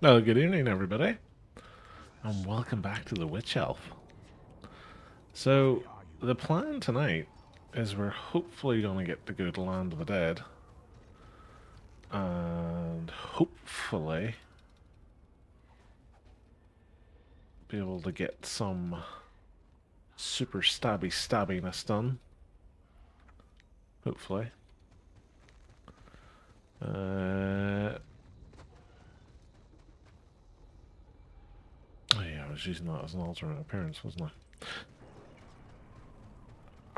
Well, good evening, everybody, and welcome back to the Witch Elf. So, the plan tonight is we're hopefully going to get to go to Land of the Dead, and hopefully be able to get some super stabbiness done. Hopefully. Oh yeah, I was using that as an alternate appearance, wasn't I?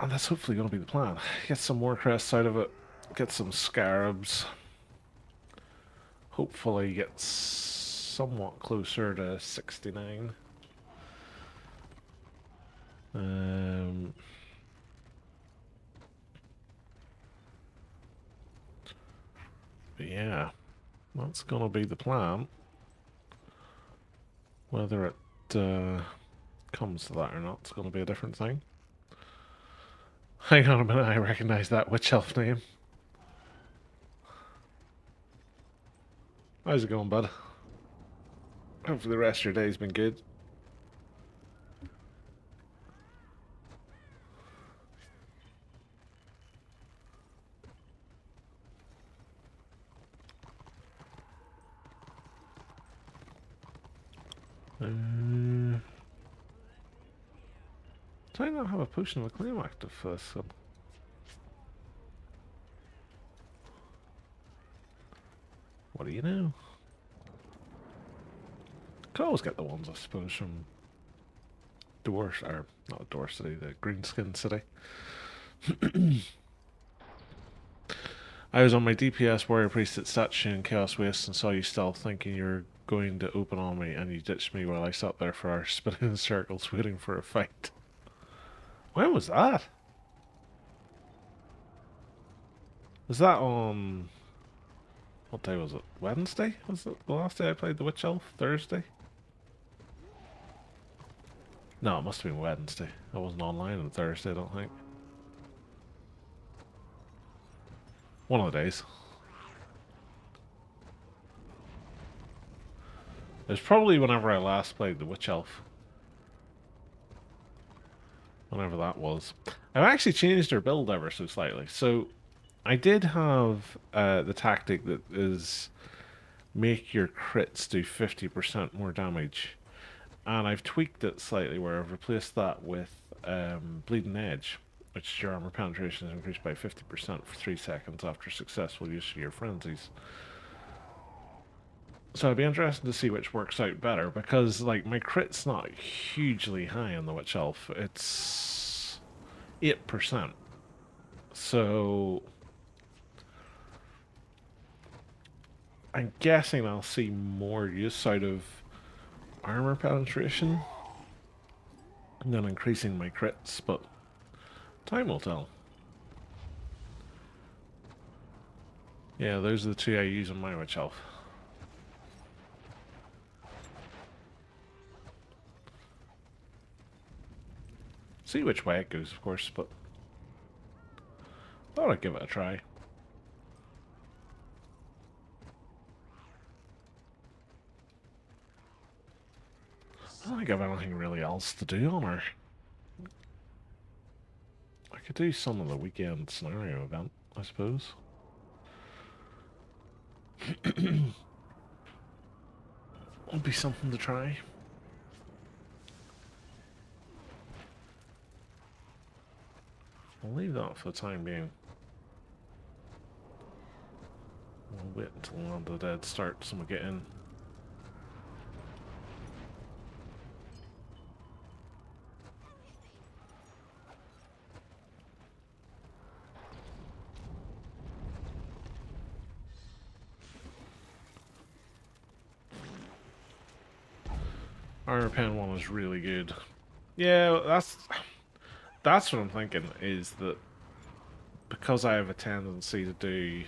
And that's hopefully going to be the plan. Get some more crests out of it, get some scarabs, hopefully get somewhat closer to 69. Um, but yeah, that's gonna be the plan. Whether it comes to that or not, it's gonna be a different thing. Hang on a minute, I recognize that witch elf name. How's it going, bud? Hopefully the rest of your day's been good. Do I not have a potion of acclaim active for this one? What do you know? Could always get the ones, I suppose, from Dwarf, or not Dwarf City, the Greenskin City. I was on my DPS warrior priest at statue in Chaos Waste and saw you stealth, thinking you were going to open on me, and you ditched me while I sat there for hours, spinning in circles, waiting for a fight. When was that? Was that on... What day was it? Wednesday? Was it the last day I played the Witch Elf? Thursday? No, it must have been Wednesday. I wasn't online on Thursday, I don't think. One of the days. It was probably whenever I last played the Witch Elf. Whenever that was. I've actually changed their build ever so slightly. So, I did have the tactic that is make your crits do 50% more damage. And I've tweaked it slightly where I've replaced that with Bleeding Edge, which your armor penetration is increased by 50% for 3 seconds after successful use of your frenzies. So it'd be interesting to see which works out better, because like my crit's not hugely high on the Witch Elf. It's 8%. So I'm guessing I'll see more use out of armor penetration than increasing my crits, but time will tell. Yeah, those are the two I use on my Witch Elf. See which way it goes, of course, but thought I'd give it a try. I don't think I've anything really else to do on her. I could do some of the weekend scenario event, I suppose. Would be something to try. I'll leave that for the time being. We'll wait until Land of the Dead starts and we get in. Iron Pen 1 is really good. Yeah, that's what I'm thinking, is that because I have a tendency to do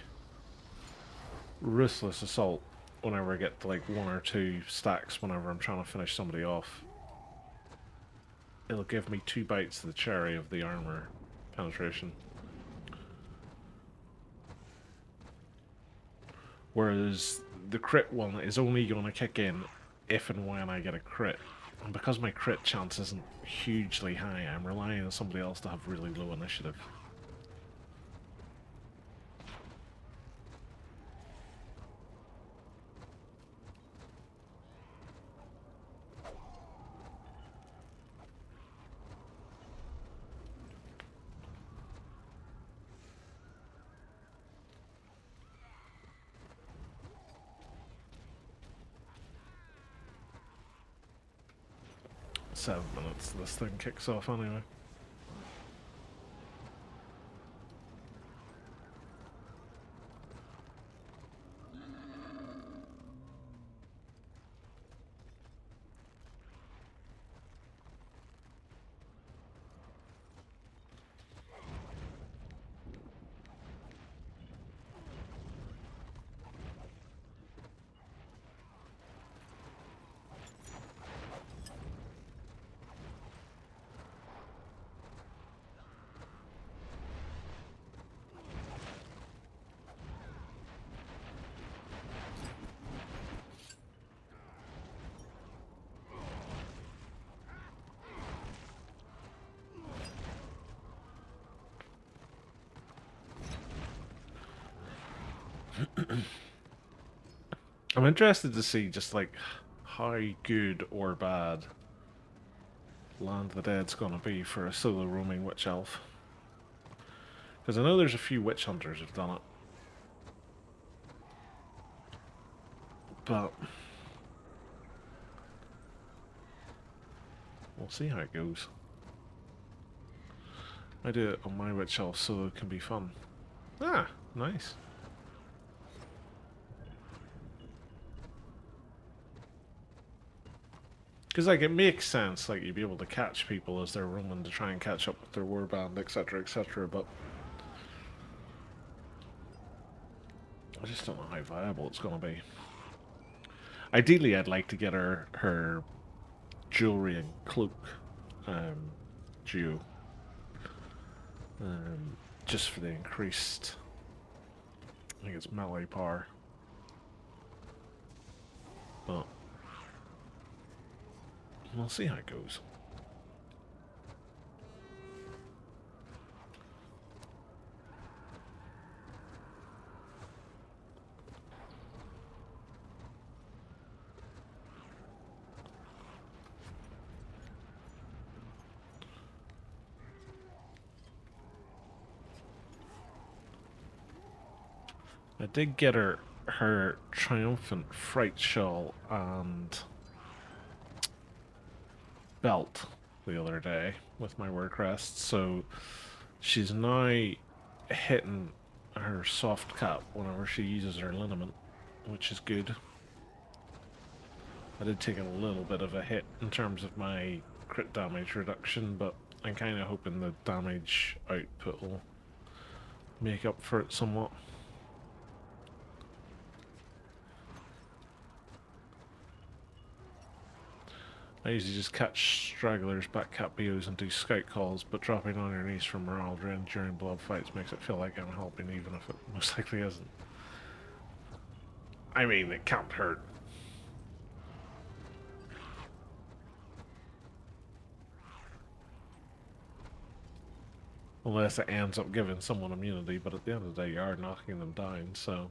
Ruthless Assault whenever I get to like 1 or 2 stacks whenever I'm trying to finish somebody off, it'll give me 2 bites of the cherry of the armor penetration. Whereas the crit one is only going to kick in if and when I get a crit. And because my crit chance isn't hugely high, I'm relying on somebody else to have really low initiative. Seven minutes this thing kicks off anyway. I'm interested to see just like how good or bad Land of the Dead's gonna be for a solo roaming witch elf. Because I know there's a few witch hunters who've done it. But we'll see how it goes. I do it on my witch elf so it can be fun. Ah, nice. Because, like, it makes sense, like, you'd be able to catch people as they're roaming to try and catch up with their warband, etc., but I just don't know how viable it's going to be. Ideally, I'd like to get her jewelry and cloak duo. Just for the increased, I think it's melee power. But we'll see how it goes. I did get her triumphant fright shawl and belt the other day with my work rest, so she's now hitting her soft cap whenever she uses her liniment, which is good. I did take a little bit of a hit in terms of my crit damage reduction, but I'm kind of hoping the damage output will make up for it somewhat. I usually just catch stragglers, backcat BOs, and do scout calls, but dropping on your knees from morale drain during blood fights makes it feel like I'm helping, even if it most likely isn't. I mean, it can't hurt. Unless it ends up giving someone immunity, but at the end of the day, you are knocking them down, so...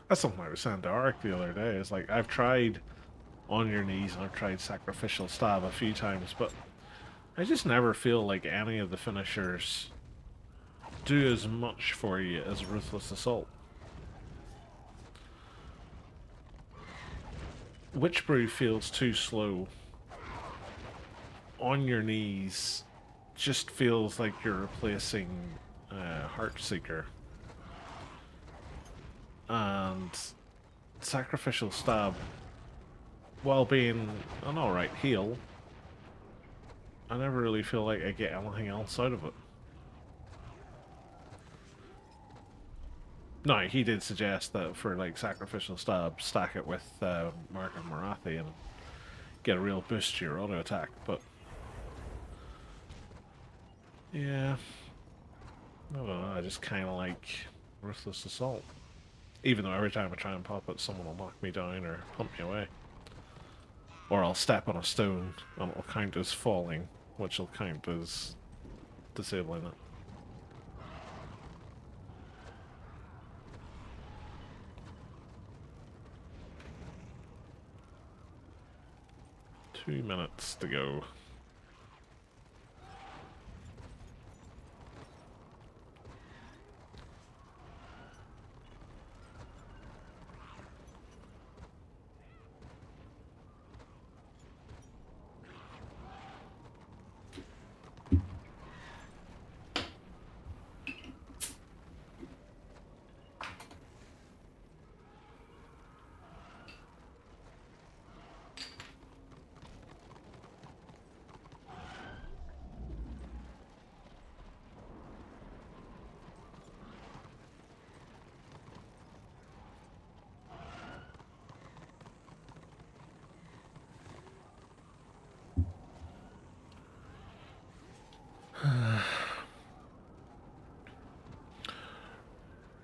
That's something I was saying to Ark the other day. It's like, I've tried on your knees and I've tried sacrificial stab a few times, but I just never feel like any of the finishers do as much for you as Ruthless Assault. Witchbrew feels too slow. On your knees just feels like you're replacing Heartseeker. And Sacrificial Stab, while being an alright heal, I never really feel like I get anything else out of it. No, he did suggest that for like Sacrificial Stab, stack it with Mark of Morathi, and get a real boost to your auto attack, but yeah, I don't know, I just kind of like Ruthless Assault. Even though every time I try and pop it, someone will knock me down or punt me away. Or I'll step on a stone and it'll count as falling, which will count as disabling it. Two minutes to go.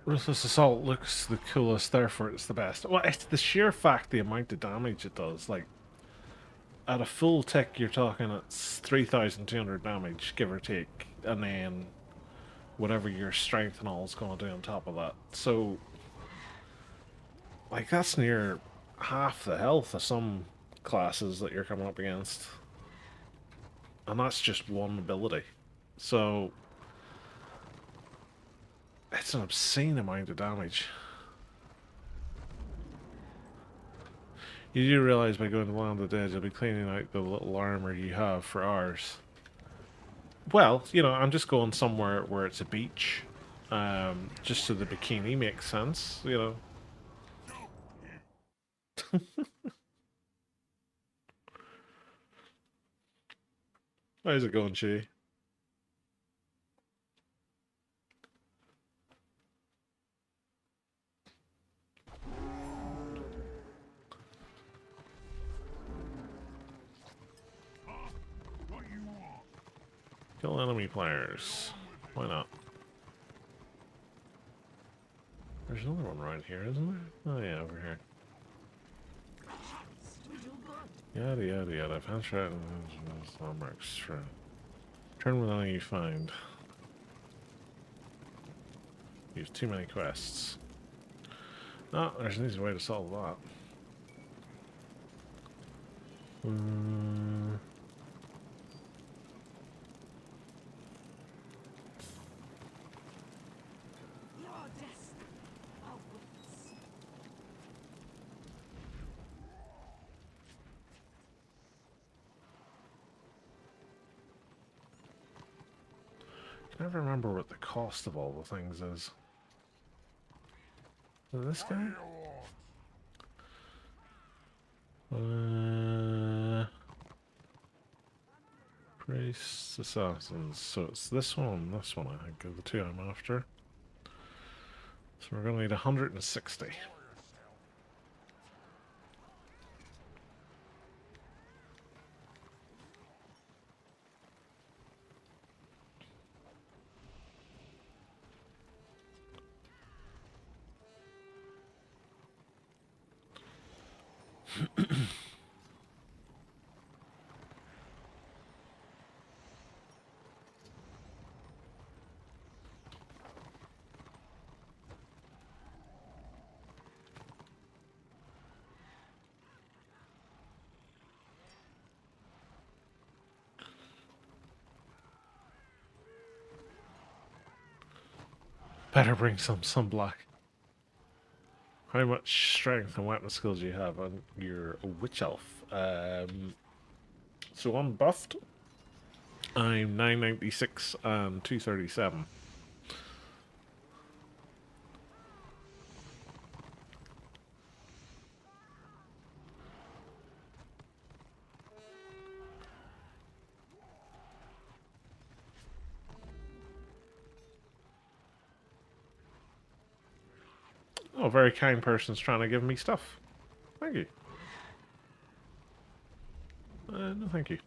Ruthless Assault looks the coolest, therefore it's the best. Well, it's the sheer fact the amount of damage it does. Like, at a full tick, you're talking it's 3,200 damage, give or take, and then whatever your strength and all is going to do on top of that. So, like, that's near half the health of some classes that you're coming up against. And that's just one ability. So, it's an obscene amount of damage. You do realise by going to Land of the Dead, you'll be cleaning out the little armor you have for hours. Well, you know, I'm just going somewhere where it's a beach. Just so the bikini makes sense, you know. How's it going, Chi? Kill enemy players. Why not? There's another one right here, isn't there? Oh yeah, over here. Yada yada yada. Found shot and landmarks. Turn with anything you find. You have too many quests. No, there's an easy way to solve that. I never remember what the cost of all the things is. Is this guy? Priest Assassins. So it's this one, I think, are the two I'm after. So we're going to need 160. Better bring some sunblock. How much strength and weapon skills do you have on your witch elf? So I'm buffed. I'm 996 and 237. Oh, a very kind person's trying to give me stuff. Thank you. No, thank you.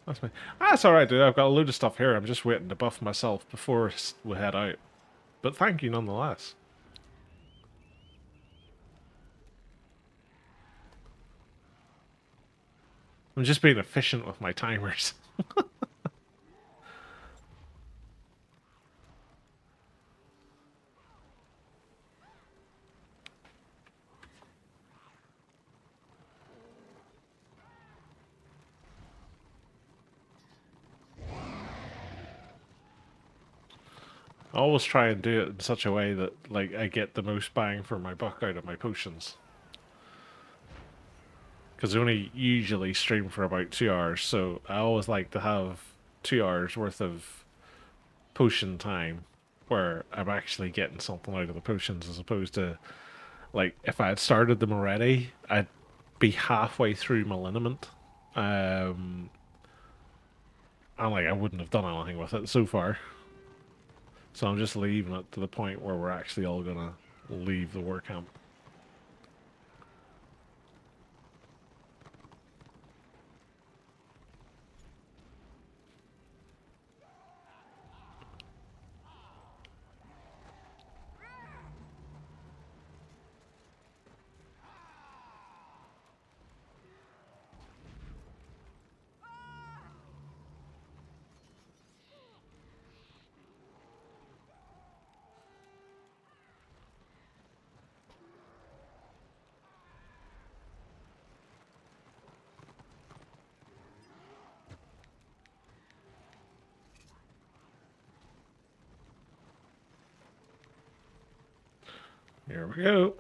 That's me. That's alright, dude. I've got a load of stuff here. I'm just waiting to buff myself before we head out. But thank you nonetheless. I'm just being efficient with my timers. I always try and do it in such a way that, like, I get the most bang for my buck out of my potions. Because I only usually stream for about 2 hours, so I always like to have 2 hours worth of potion time where I'm actually getting something out of the potions as opposed to, like, if I had started them already, I'd be halfway through my liniment. Um, and, like, I wouldn't have done anything with it so far. So I'm just leaving it to the point where we're actually all gonna leave the war camp. Here we go.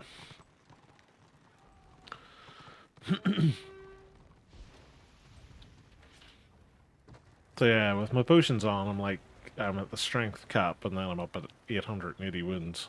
So yeah, with my potions on, I'm at the strength cap, and then I'm up at 880 wounds.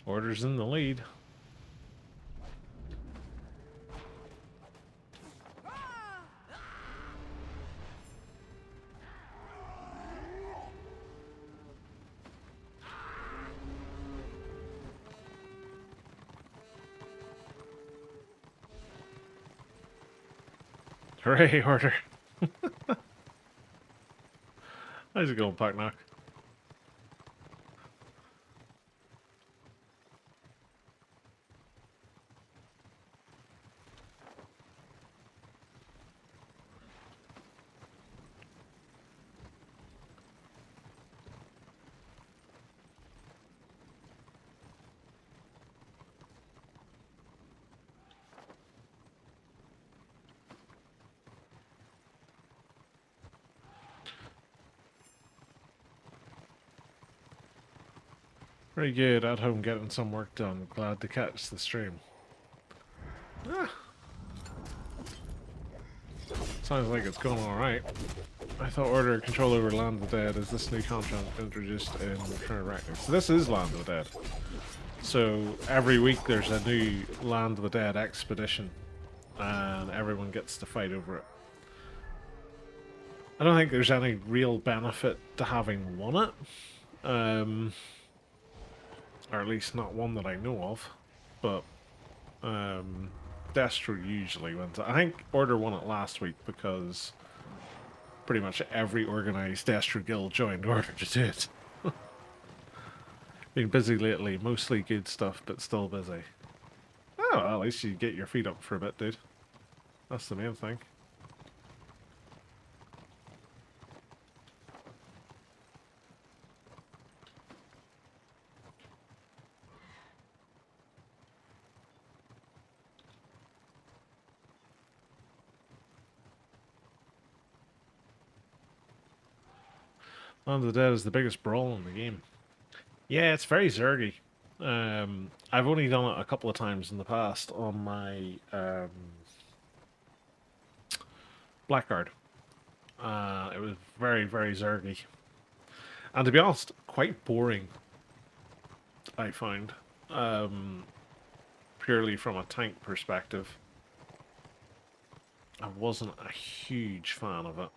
Order's in the lead. Hooray, Order! How's it going, Packnock? Very good. At home getting some work done. Glad to catch the stream. Ah, sounds like it's going alright. I thought Order control over Land of the Dead is this new content introduced in Return of Arachne. So this is Land of the Dead. So every week there's a new Land of the Dead expedition, and everyone gets to fight over it. I don't think there's any real benefit to having won it. Or at least not one that I know of. But Destro usually wins it. I think Order won it last week because pretty much every organized Destro guild joined Order to do it. Been busy lately, mostly good stuff, but still busy. Oh, well, at least you get your feet up for a bit, dude. That's the main thing. Land of the Dead is the biggest brawl in the game. Yeah, it's very Zergy. I've only done it a couple of times in the past on my Blackguard. It was very, very Zergy. And to be honest, quite boring, I find. Um, Purely from a tank perspective. I wasn't a huge fan of it.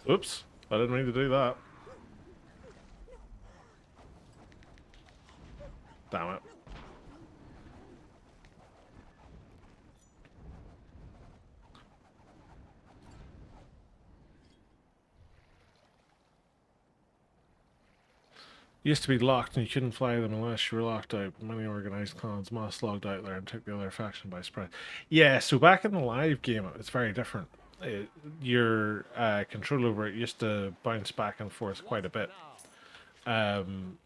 Oops, I didn't mean to do that. Damn it. Used to be locked and you couldn't fly them unless you were locked out. Many organized clans mass logged out there and took the other faction by surprise. Yeah, so back in the live game, it's very different. Your control over it used to bounce back and forth quite a bit. Um,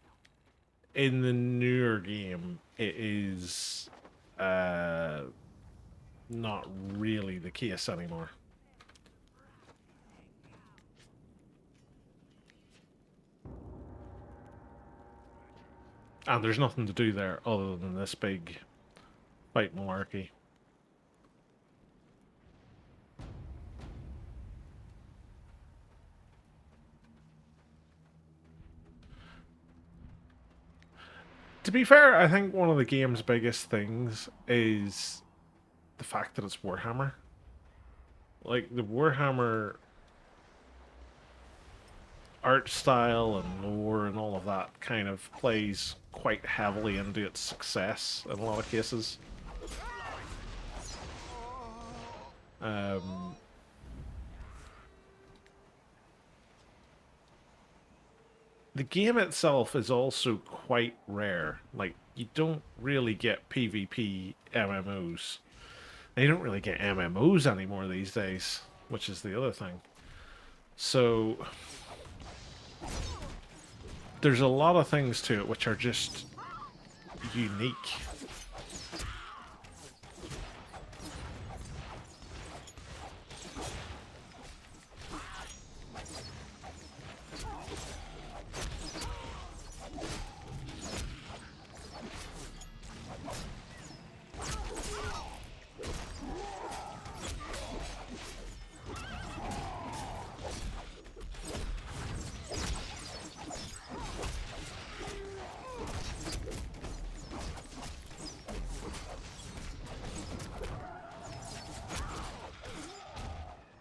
in the newer game, it is not really the case anymore. And there's nothing to do there other than this big fight malarkey. To be fair, I think one of the game's biggest things is the fact that it's Warhammer. Like, the Warhammer art style and lore and all of that kind of plays quite heavily into its success in a lot of cases. Um, the game itself is also quite rare. Like, you don't really get PvP MMOs. They don't really get MMOs anymore these days, which is the other thing. So, there's a lot of things to it which are just unique.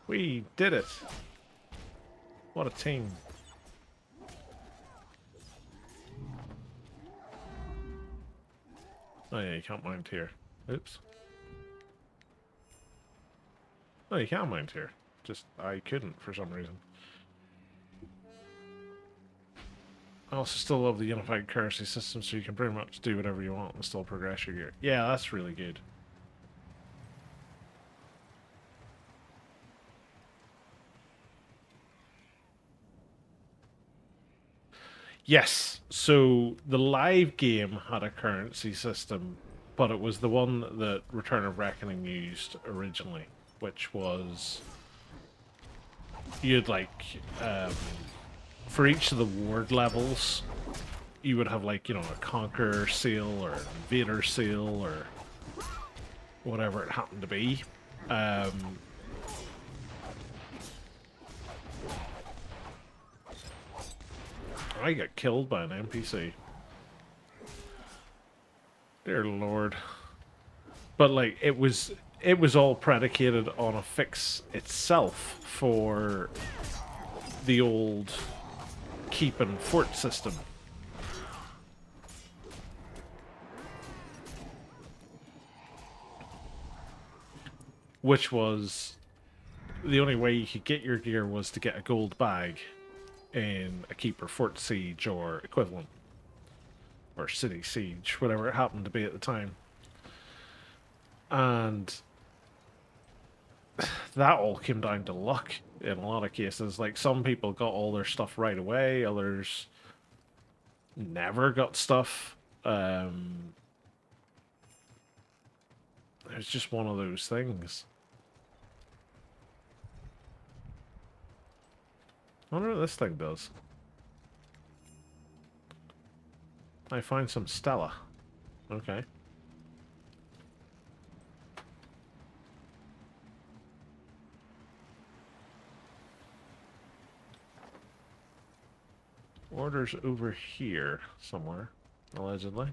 We did it. What a team. Oh yeah, you can't mount here. Oops. No, you can mount here. Just, I couldn't for some reason. I also still love the unified currency system, so you can pretty much do whatever you want and still progress your gear. Yeah, that's really good. Yes. So the live game had a currency system, but it was the one that Return of Reckoning used originally, which was you'd like for each of the ward levels, you would have like, you know, a Conqueror seal or an Invader seal or whatever it happened to be. I got killed by an NPC. Dear Lord. But like it was all predicated on a fix itself for the old keep and fort system. Which was the only way you could get your gear was to get a gold bag in a keep or fort siege or equivalent. Or city siege, whatever it happened to be at the time. And that all came down to luck in a lot of cases. Like some people got all their stuff right away, others never got stuff. It's just one of those things. I wonder what this thing does. I find some Stella. Okay. Order's over here somewhere, allegedly.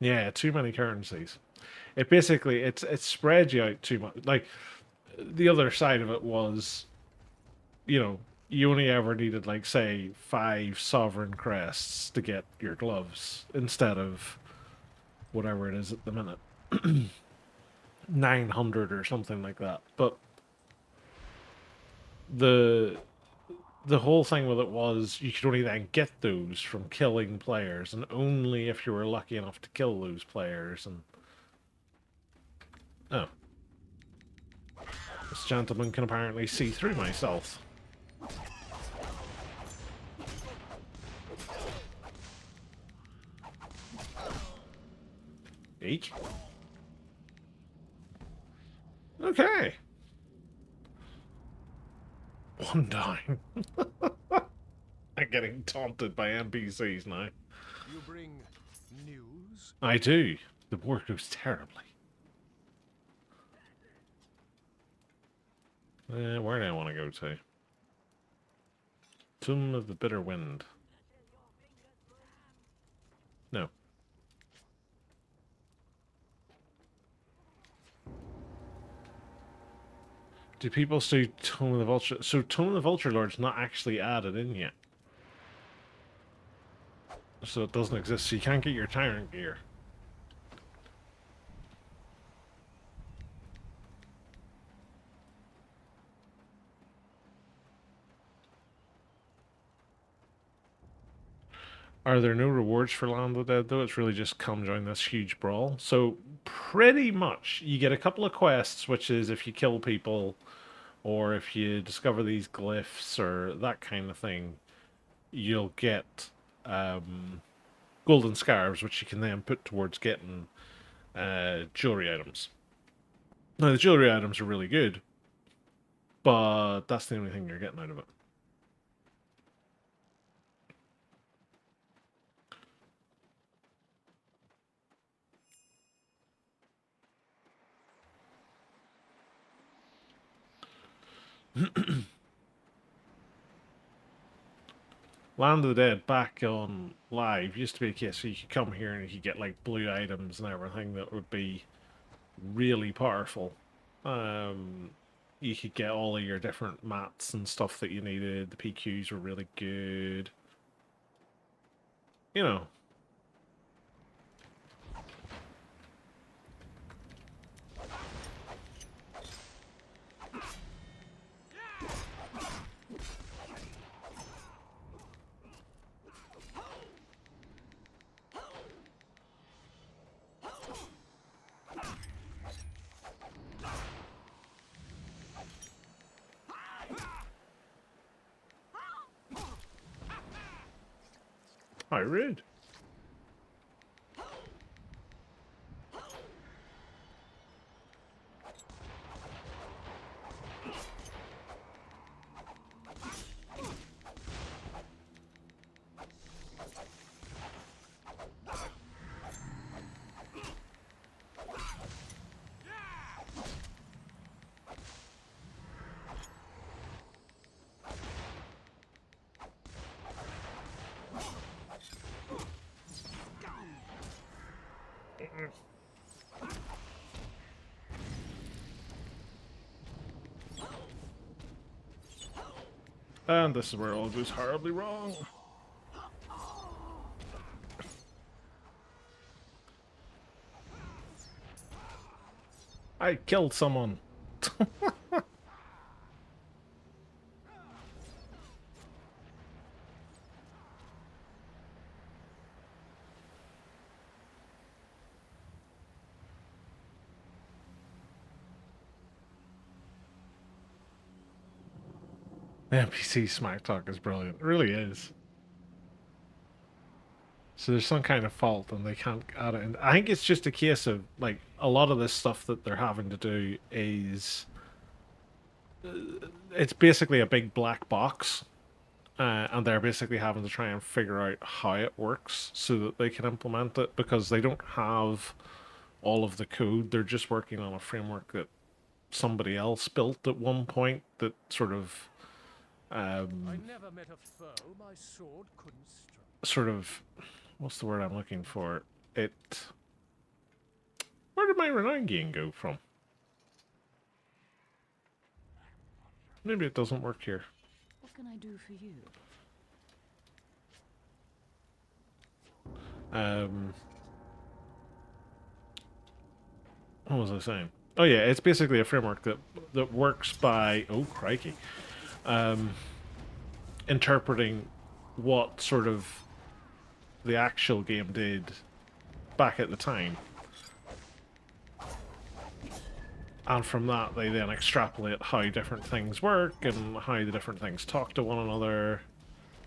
Yeah, too many currencies. It spreads you out too much. Like the other side of it was, you know, you only ever needed like say 5 sovereign crests to get your gloves instead of whatever it is at the minute. 900 or something like that. But the the whole thing with it was you could only then get those from killing players, and only if you were lucky enough to kill those players. And oh, this gentleman can apparently see through my stealth. Eek. Okay. One time. I'm getting taunted by NPCs now. You bring news? I do. The war goes terribly. Where do I want to go to? Tomb of the Bitter Wind. No. Do people still Tome of the Vulture? So Tome of the Vulture Lord's not actually added in yet. So it doesn't exist, so you can't get your Tyrant gear. Are there no rewards for Land of the Dead, though? It's really just come join this huge brawl. So, pretty much, you get a couple of quests, which is if you kill people, or if you discover these glyphs, or that kind of thing, you'll get golden scarves, which you can then put towards getting jewelry items. Now, the jewelry items are really good, but that's the only thing you're getting out of it. Land of the Dead back on live used to be a case so you could come here and you could get like blue items and everything that would be really powerful. You could get all of your different mats and stuff that you needed. The PQs were really good. You know. How rude. And this is where it all goes horribly wrong. I killed someone. The NPC smack talk is brilliant. It really is. So there's some kind of fault and they can't add it in. I think it's just a case of, like, a lot of this stuff that they're having to do is... it's basically a big black box. And they're basically having to try and figure out how it works so that they can implement it because they don't have all of the code. They're just working on a framework that somebody else built at one point that sort of I never met a foe my sword couldn't strike. sort of what's the word I'm looking for? It where did my renown gain go from? Maybe it doesn't work here. What can I do for you? What was I saying? Oh yeah, it's basically a framework that works by, oh crikey, interpreting what sort of the actual game did back at the time. And from that, they then extrapolate how different things work and how the different things talk to one another,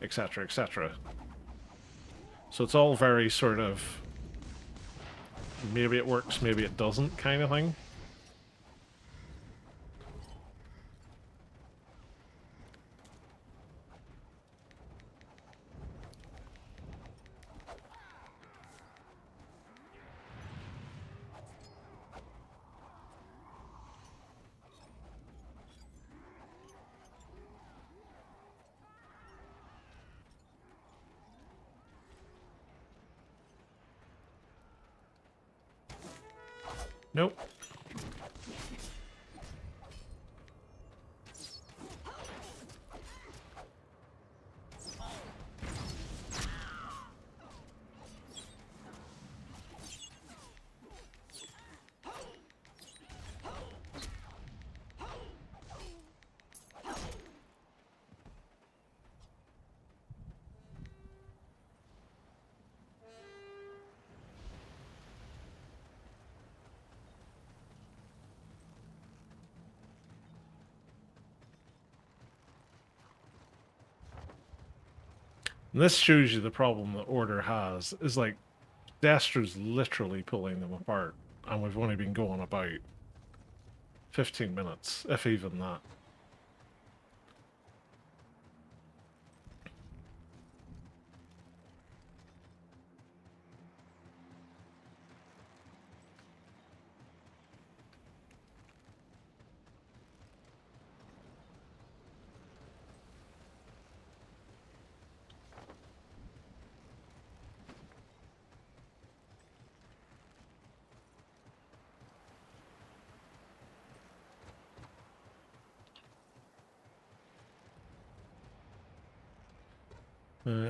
etc., etc. So it's all very sort of maybe it works, maybe it doesn't kind of thing. Nope. And this shows you the problem that Order has, is like, Destro's literally pulling them apart, and we've only been going about 15 minutes, if even that.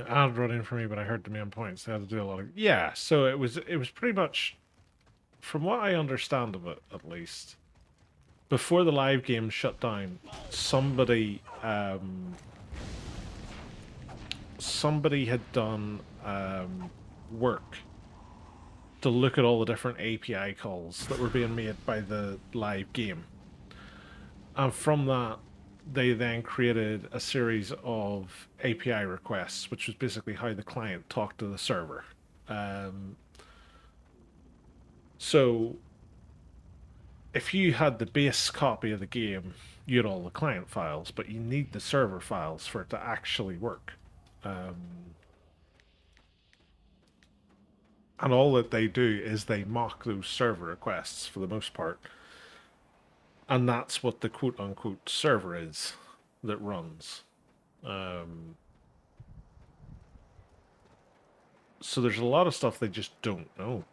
Ad running for me, but I heard the main points. They had to do a lot of So it was pretty much, from what I understand of it, at least, before the live game shut down, somebody had done work to look at all the different API calls that were being made by the live game, and from that, they then created a series of API requests, which was basically how the client talked to the server. Um, so if you had the base copy of the game, you had all the client files, but you need the server files for it to actually work. And all that they do is they mock those server requests for the most part. And that's what the quote unquote server is that runs. So there's a lot of stuff they just don't know.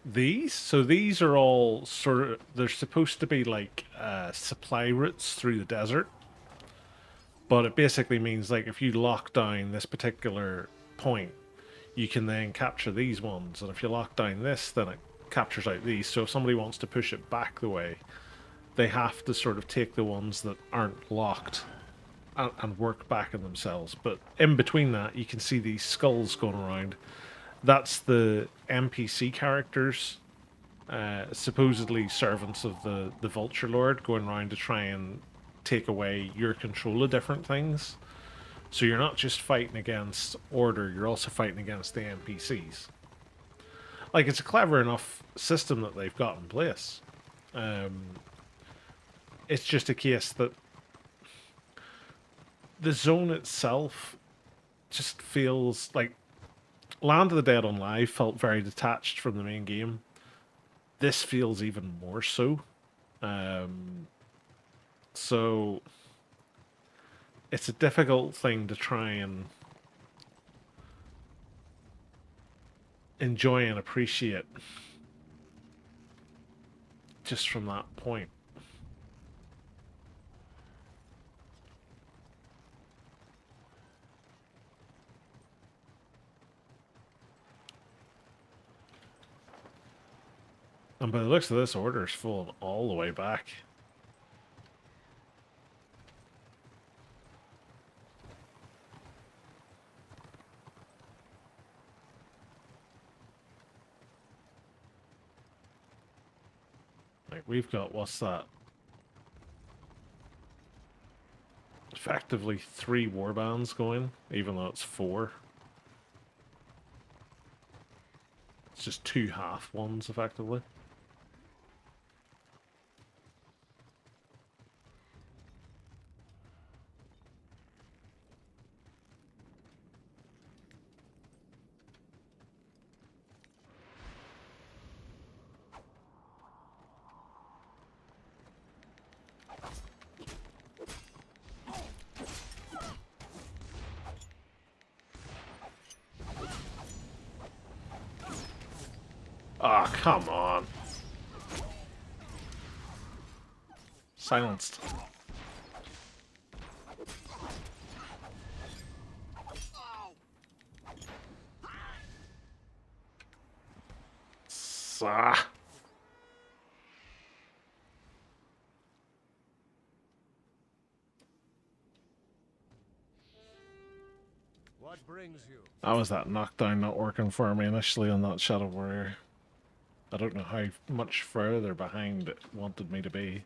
These are all sort of, they're supposed to be like supply routes through the desert, but it basically means like if you lock down this particular point, you can then capture these ones, and if you lock down this, then it captures out these. So if somebody wants to push it back the way, they have to sort of take the ones that aren't locked and work back in themselves. But in between that, you can see these skulls going around. That's the NPC characters, supposedly servants of the Vulture Lord, going around to try and take away your control of different things. So you're not just fighting against Order, you're also fighting against the NPCs. Like, it's a clever enough system that they've got in place. It's just a case that the zone itself just feels like Land of the Dead on Live felt very detached from the main game. This feels even more so. So it's a difficult thing to try and enjoy and appreciate just from that point. And by the looks of this, Order's full all the way back. Like, we've got, what's that? Effectively 3 warbands going, even though it's 4. It's just 2 half ones, effectively. Ah, oh, come on. Silenced. Ah. What brings you? How was that knockdown not working for me initially on that Shadow Warrior? I don't know how much further behind it wanted me to be.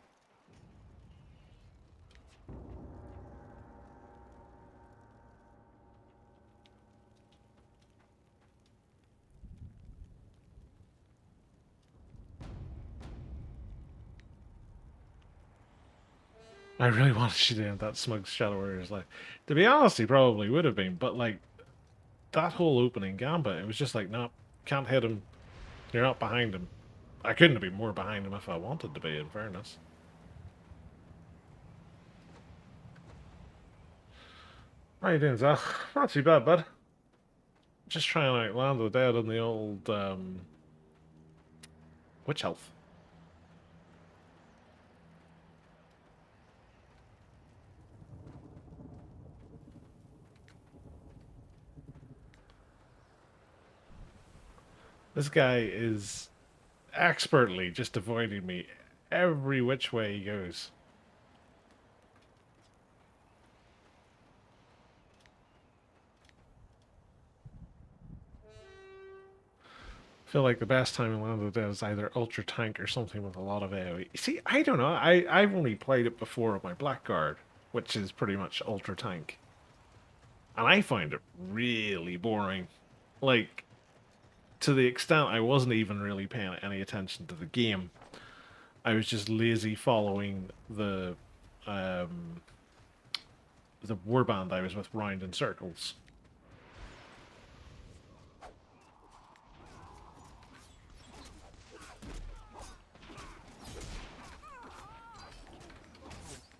I really wanted you to end that smug Shadow Warrior's life. To be honest, he probably would have been, but like, that whole opening gambit, it was just like, nope, can't hit him. You're not behind him. I couldn't have been more behind him if I wanted to be, in fairness. How you doing, Zach? Not too bad, bud. Just trying to Land of the Dead on the old, Witch Health. This guy is expertly just avoiding me Every which way he goes. I feel like the best time in Land of the Dead is either Ultra Tank or something with a lot of AoE. See, I don't know. I've only played it before with my Blackguard, which is pretty much Ultra Tank. And I find it really boring. Like, to the extent I wasn't even really paying any attention to the game. I was just lazy following um, the warband I was with round in circles.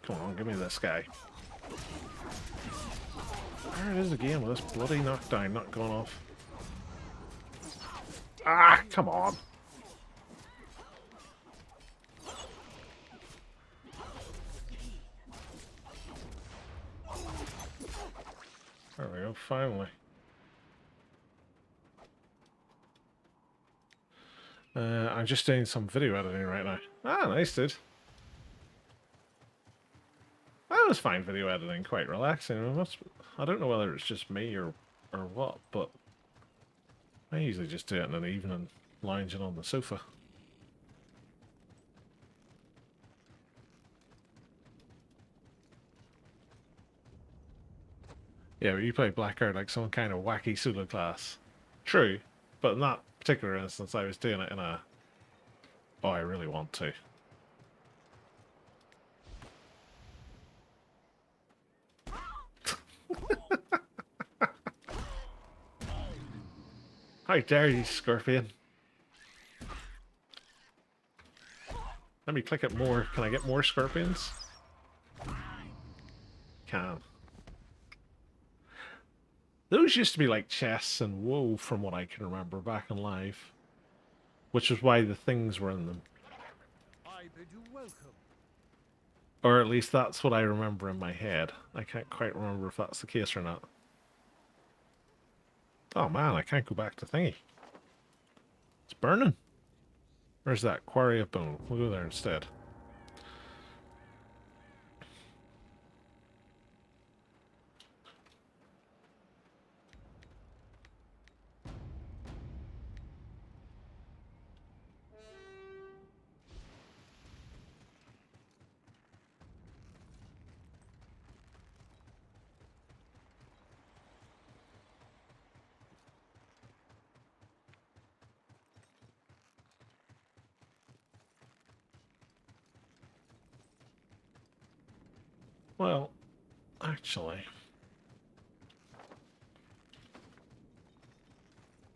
Come on, give me this guy. There it is again with this bloody knockdown not going off. Ah, come on. There we go, finally. I'm just doing some video editing right now. Ah, nice, dude. I always find video editing quite relaxing. I don't know whether it's just me or what, but I usually just do it in an evening, lounging on the sofa. Yeah, but you play Blackguard like some kind of wacky pseudo class. True, but in that particular instance, I was doing it in a. Oh, I really want to. How dare you, Scorpion? Let me click it more. Can I get more scorpions? Can. Those used to be like chests and WoW from what I can remember back in live. Which is why the things were in them. I bid you welcome. Or at least that's what I remember in my head. I can't quite remember if that's the case or not. Oh man, I can't go back to thingy. It's burning. Where's that? Quarry of Bone. We'll go there instead. Well, actually,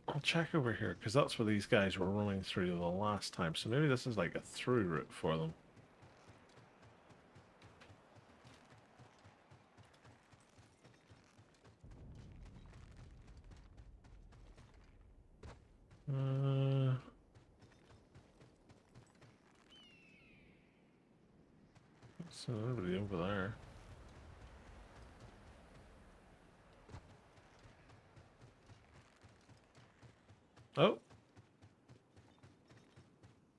I'll check over here, because that's where these guys were running through the last time, so maybe this is like a through route for them. So nobody over there. Oh!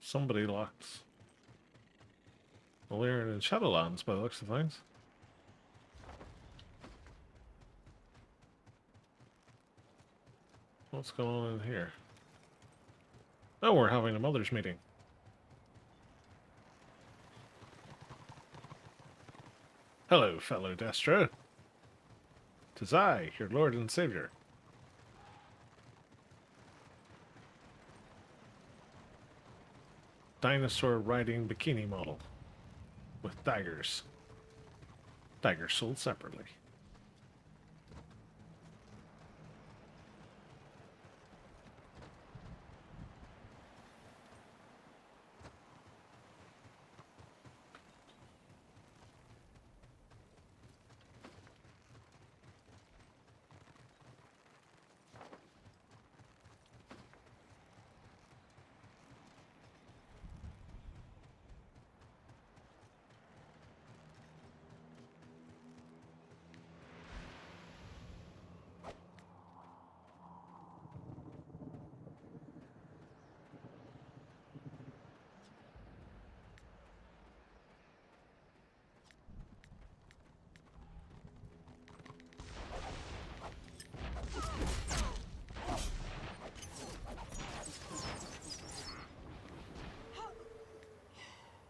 Somebody locked Valyrian and Shadowlands by the looks of things. What's going on in here? Oh, we're having a mother's meeting. Hello, fellow Destro. 'Tis I, your lord and savior. Dinosaur riding bikini model. With daggers. Daggers sold separately.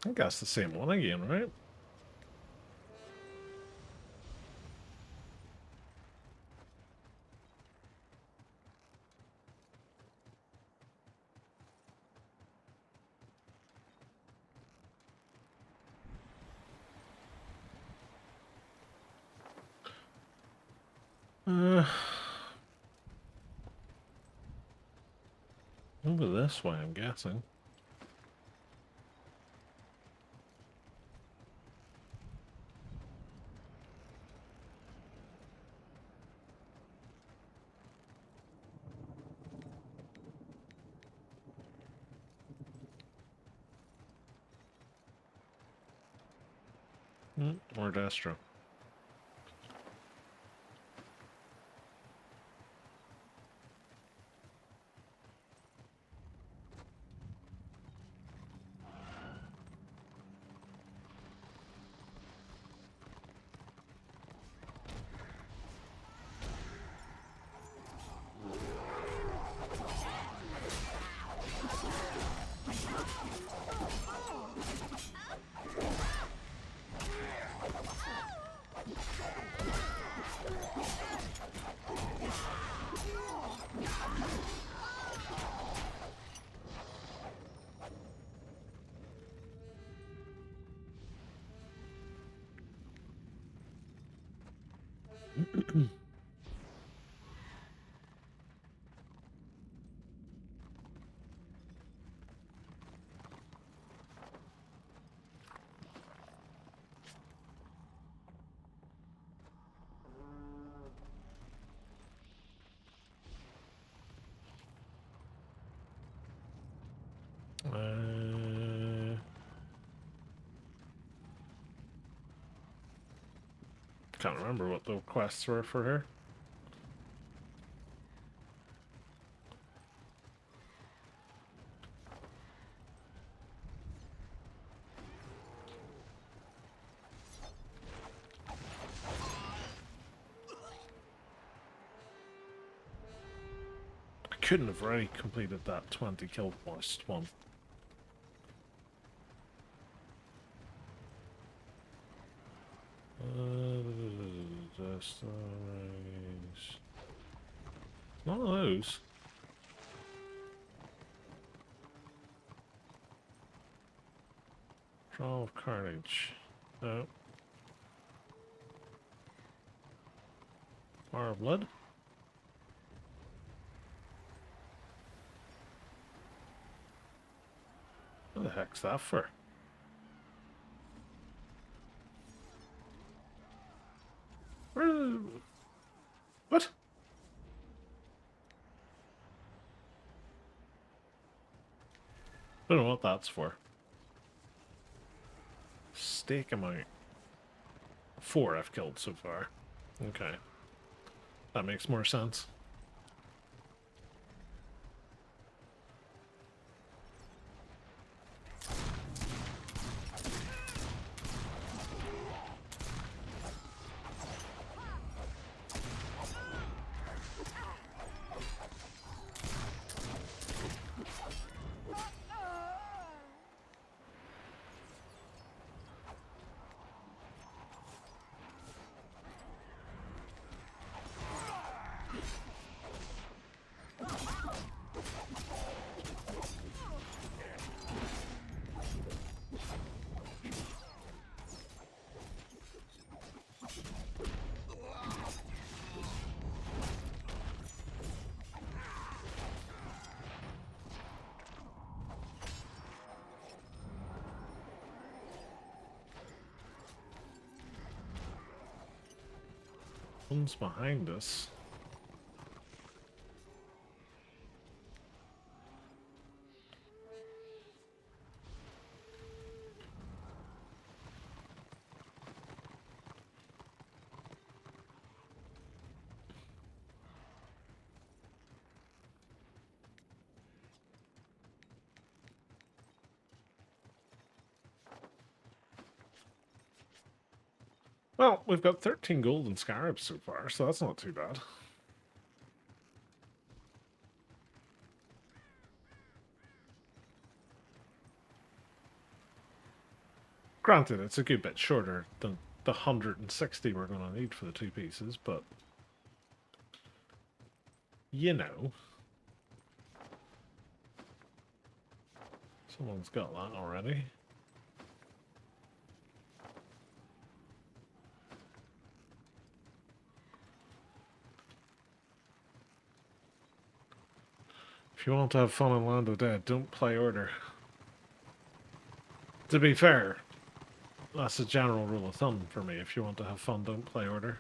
I think that's the same one again, right? Over this way, I'm guessing. More Destro. Can't remember what the quests were for her. I couldn't have already completed that 20 kill quest one. None of those. Trial of Carnage. No. Fire of Blood. What the heck's that for? Where? What? Don't know what that's for. Stake amount. 4 I've killed so far. Okay. That makes more sense. One's behind us. Well, we've got 13 golden scarabs so far, so that's not too bad. Granted, it's a good bit shorter than the 160 we're going to need for the 2 pieces, but you know. Someone's got that already. If you want to have fun in Land of the Dead, don't play Order. To be fair, that's a general rule of thumb for me. If you want to have fun, don't play Order.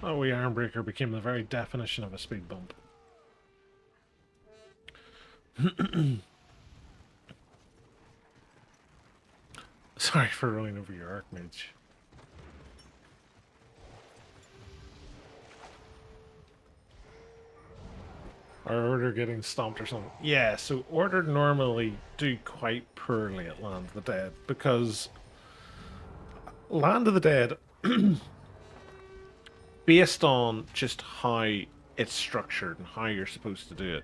Oh, we Ironbreaker became the very definition of a speed bump. Sorry for running over your Archmage. Our Order getting stomped or something. Yeah, so Order normally do quite poorly at Land of the Dead because Land of the Dead, based on just how it's structured and how you're supposed to do it,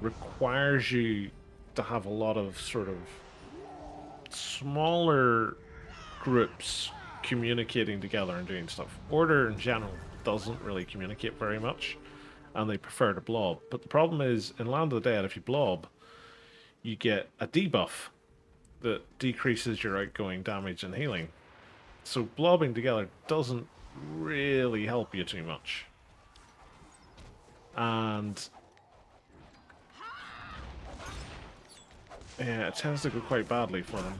requires you to have a lot of sort of smaller groups communicating together and doing stuff. Order in general doesn't really communicate very much, and they prefer to blob. But the problem is, in Land of the Dead, if you blob, you get a debuff that decreases your outgoing damage and healing. So blobbing together doesn't really help you too much. And yeah, it tends to go quite badly for them.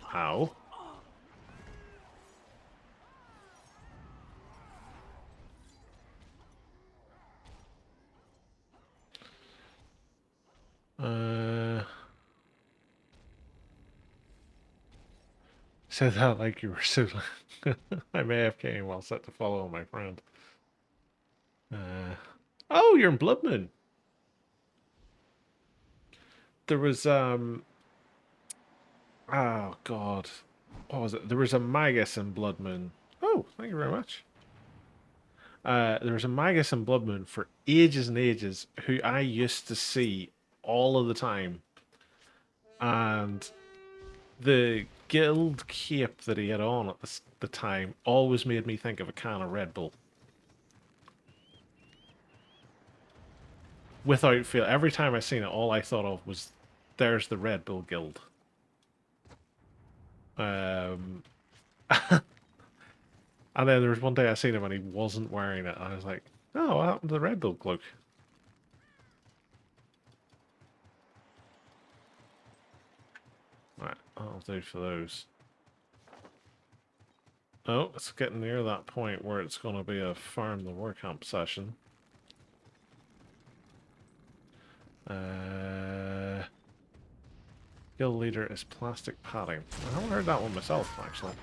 How? Said that like you were so. I'm AFK while set to follow my friend. Oh, you're in Blood Moon. There was oh god, what was it? There was a Magus in Blood Moon. Oh, thank you very much. There was a Magus in Blood Moon for ages and ages who I used to see all of the time, and the guild cape that he had on at the time always made me think of a can of Red Bull. Without fail, every time I seen it, all I thought of was, "There's the Red Bull Guild." And then there was one day I seen him and he wasn't wearing it, and I was like, "Oh, what happened to the Red Bull cloak?" Right, I'll do for those. Oh, it's getting near that point where it's going to be a farm the war camp session. Guild leader is plastic padding. I haven't heard that one myself, actually.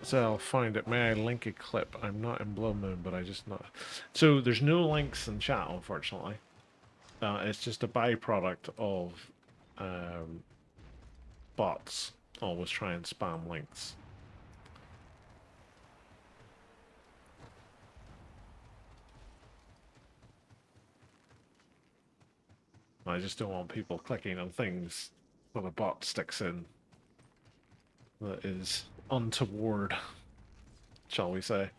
So I'll find it. May I link a clip? I'm not in Blood Moon, but I just not. So there's no links in chat, unfortunately. It's just a byproduct of bots always try and spam links. I just don't want people clicking on things that a bot sticks in that is untoward, shall we say.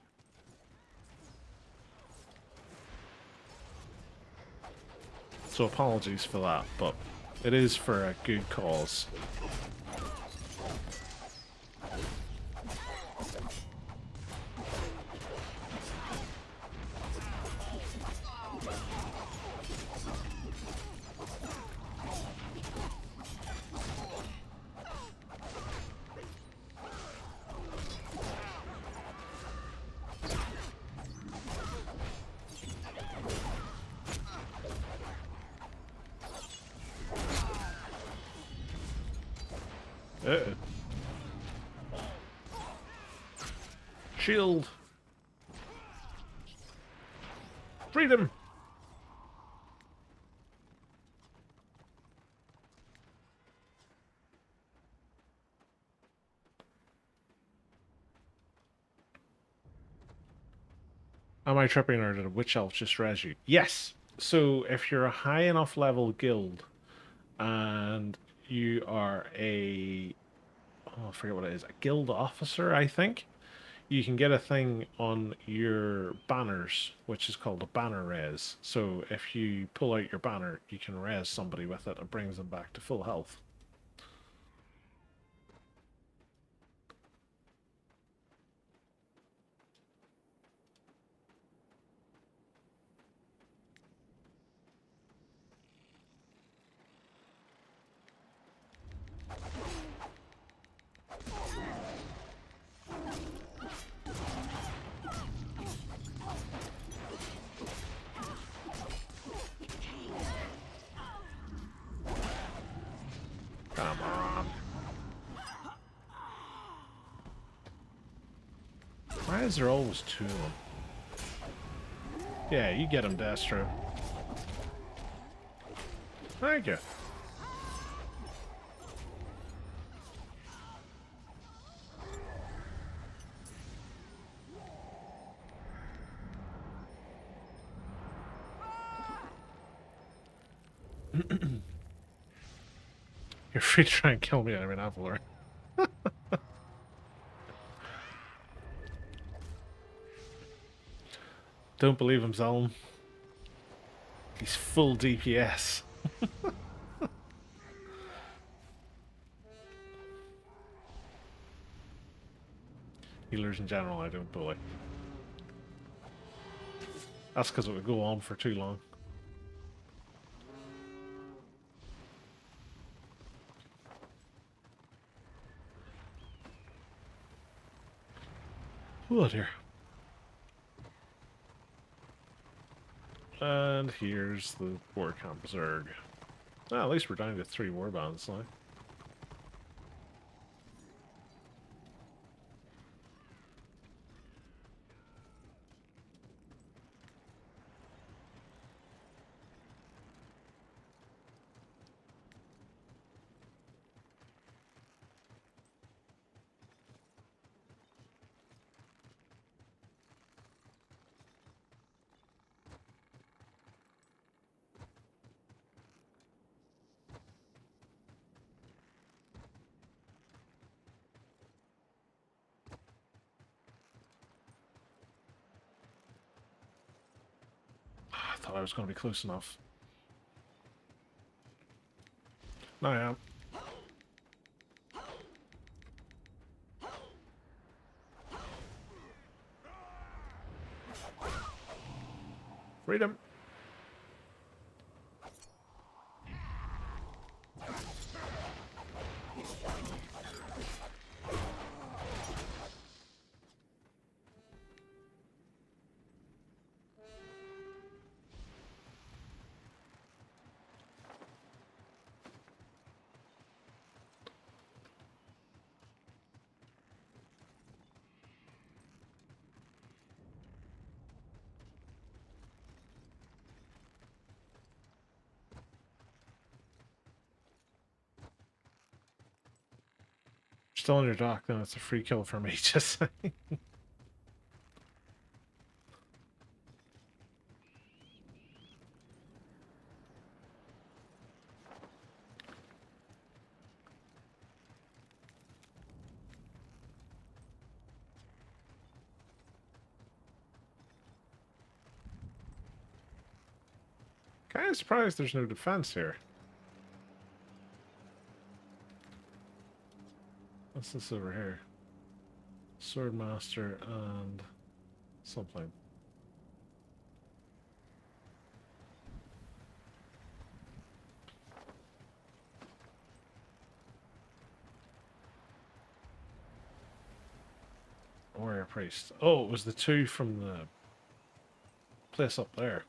So apologies for that, but it is for a good cause. Uh-oh. Shield. Freedom. Am I tripping or did a witch elf just res you? Yes. So if you're a high enough level guild and you are a I forget what it is, a guild officer, I think, you can get a thing on your banners, which is called a banner res. So if you pull out your banner, you can res somebody with it and brings them back to full health. Come on. Why is there always two of them? Yeah, you get him, Destro. Thank you. You're free to try and kill me, I mean, Avalor. Don't believe him, Zalm. He's full DPS. Healers in general, I don't bully. That's because it would go on for too long. Oh dear. And here's the war camp Zerg. Well, at least we're down to 3 warbands now. I thought I was going to be close enough. No, I am. Freedom. Still on your dock, then it's a free kill for me, just saying. Kind of surprised there's no defense here. What's this over here? Swordmaster and something. Warrior priest. Oh, it was the 2 from the place up there.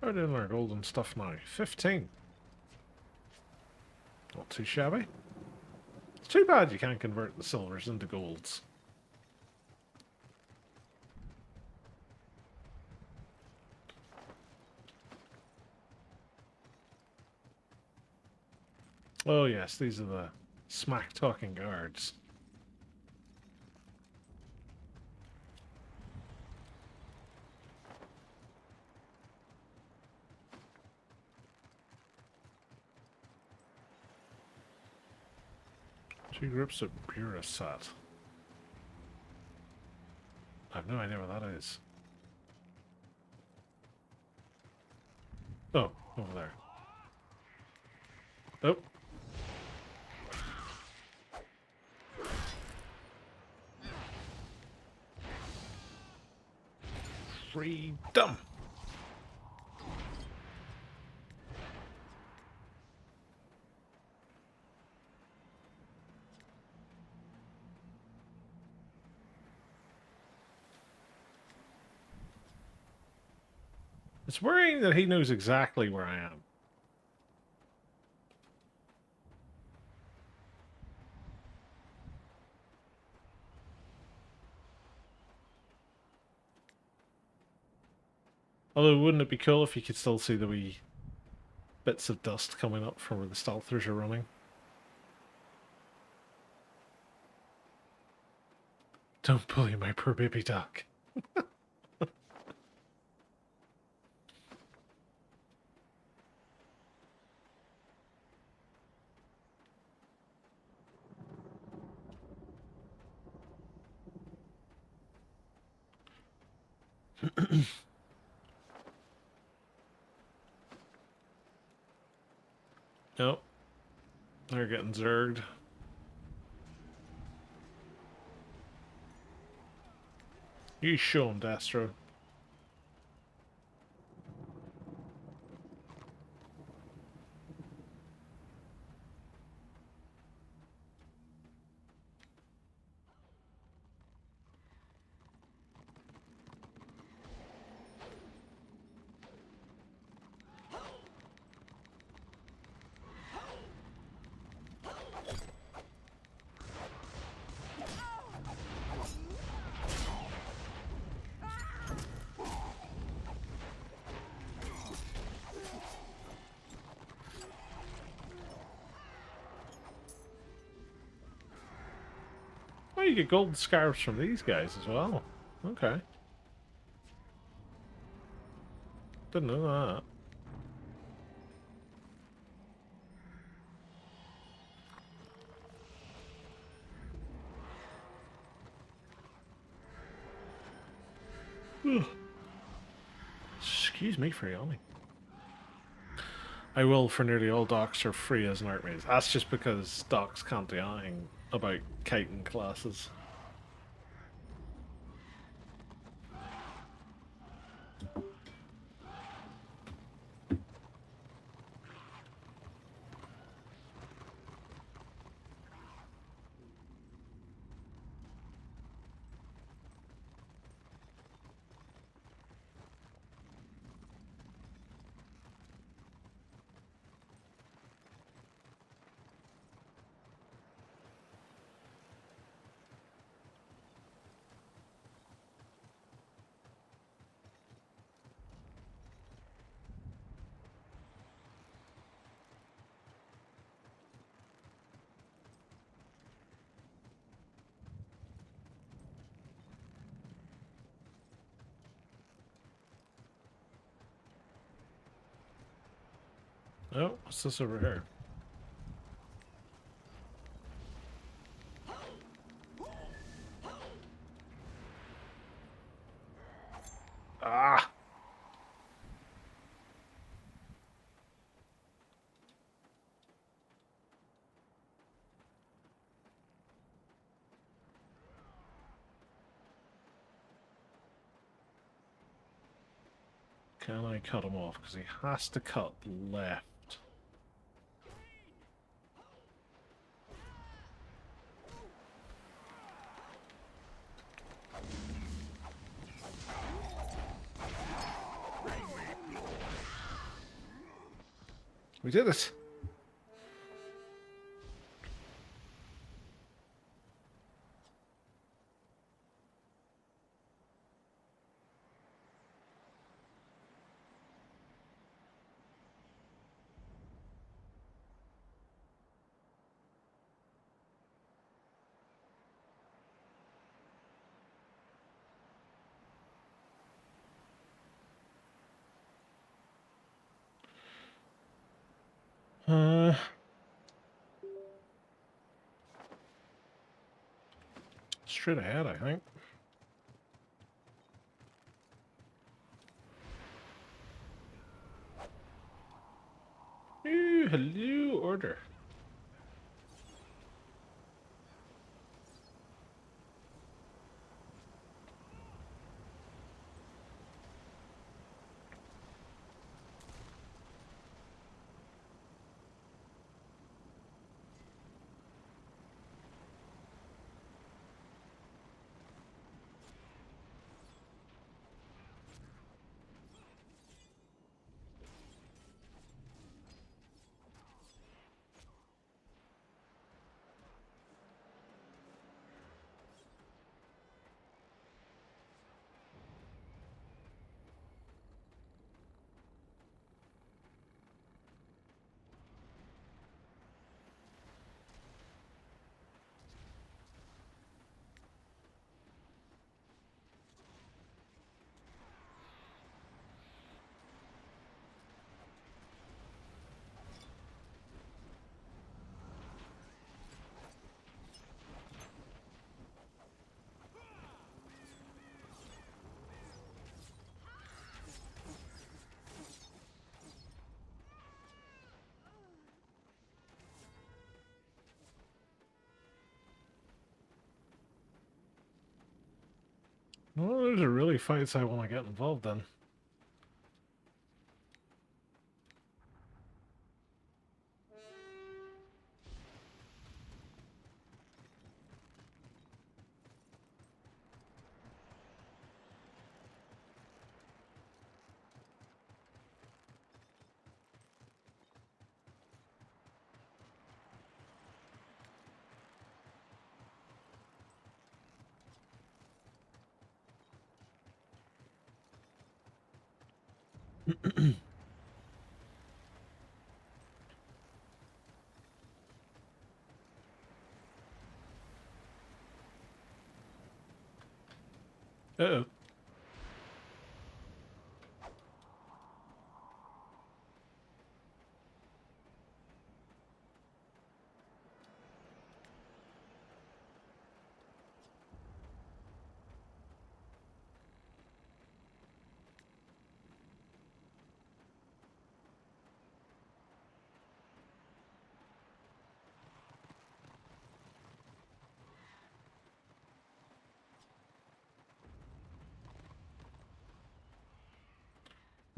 How doing our golden stuff now? 15. Not too shabby. It's too bad you can't convert the silvers into golds. Oh yes, these are the smack-talking guards. Two groups of Burasat. I have no idea what that is. Oh, over there. Oh. Freedom! It's worrying that he knows exactly where I am. Although, wouldn't it be cool if you could still see the wee bits of dust coming up from where the stealthers are running? Don't bully my poor baby duck. Nope. They're getting zerged. You show him, Destro. Oh, you get gold scarves from these guys as well. Okay. Didn't know that. Excuse me for yawning. I will, for nearly all docs are free as an archmage. That's just because docs can't do anything about chitin classes. Oh, what's this over here? Ah! Can I cut him off? Because he has to cut left. We did it. Straight ahead, I think. Ooh, hello, order. Well, those are really fights I want to get involved in. Uh-oh.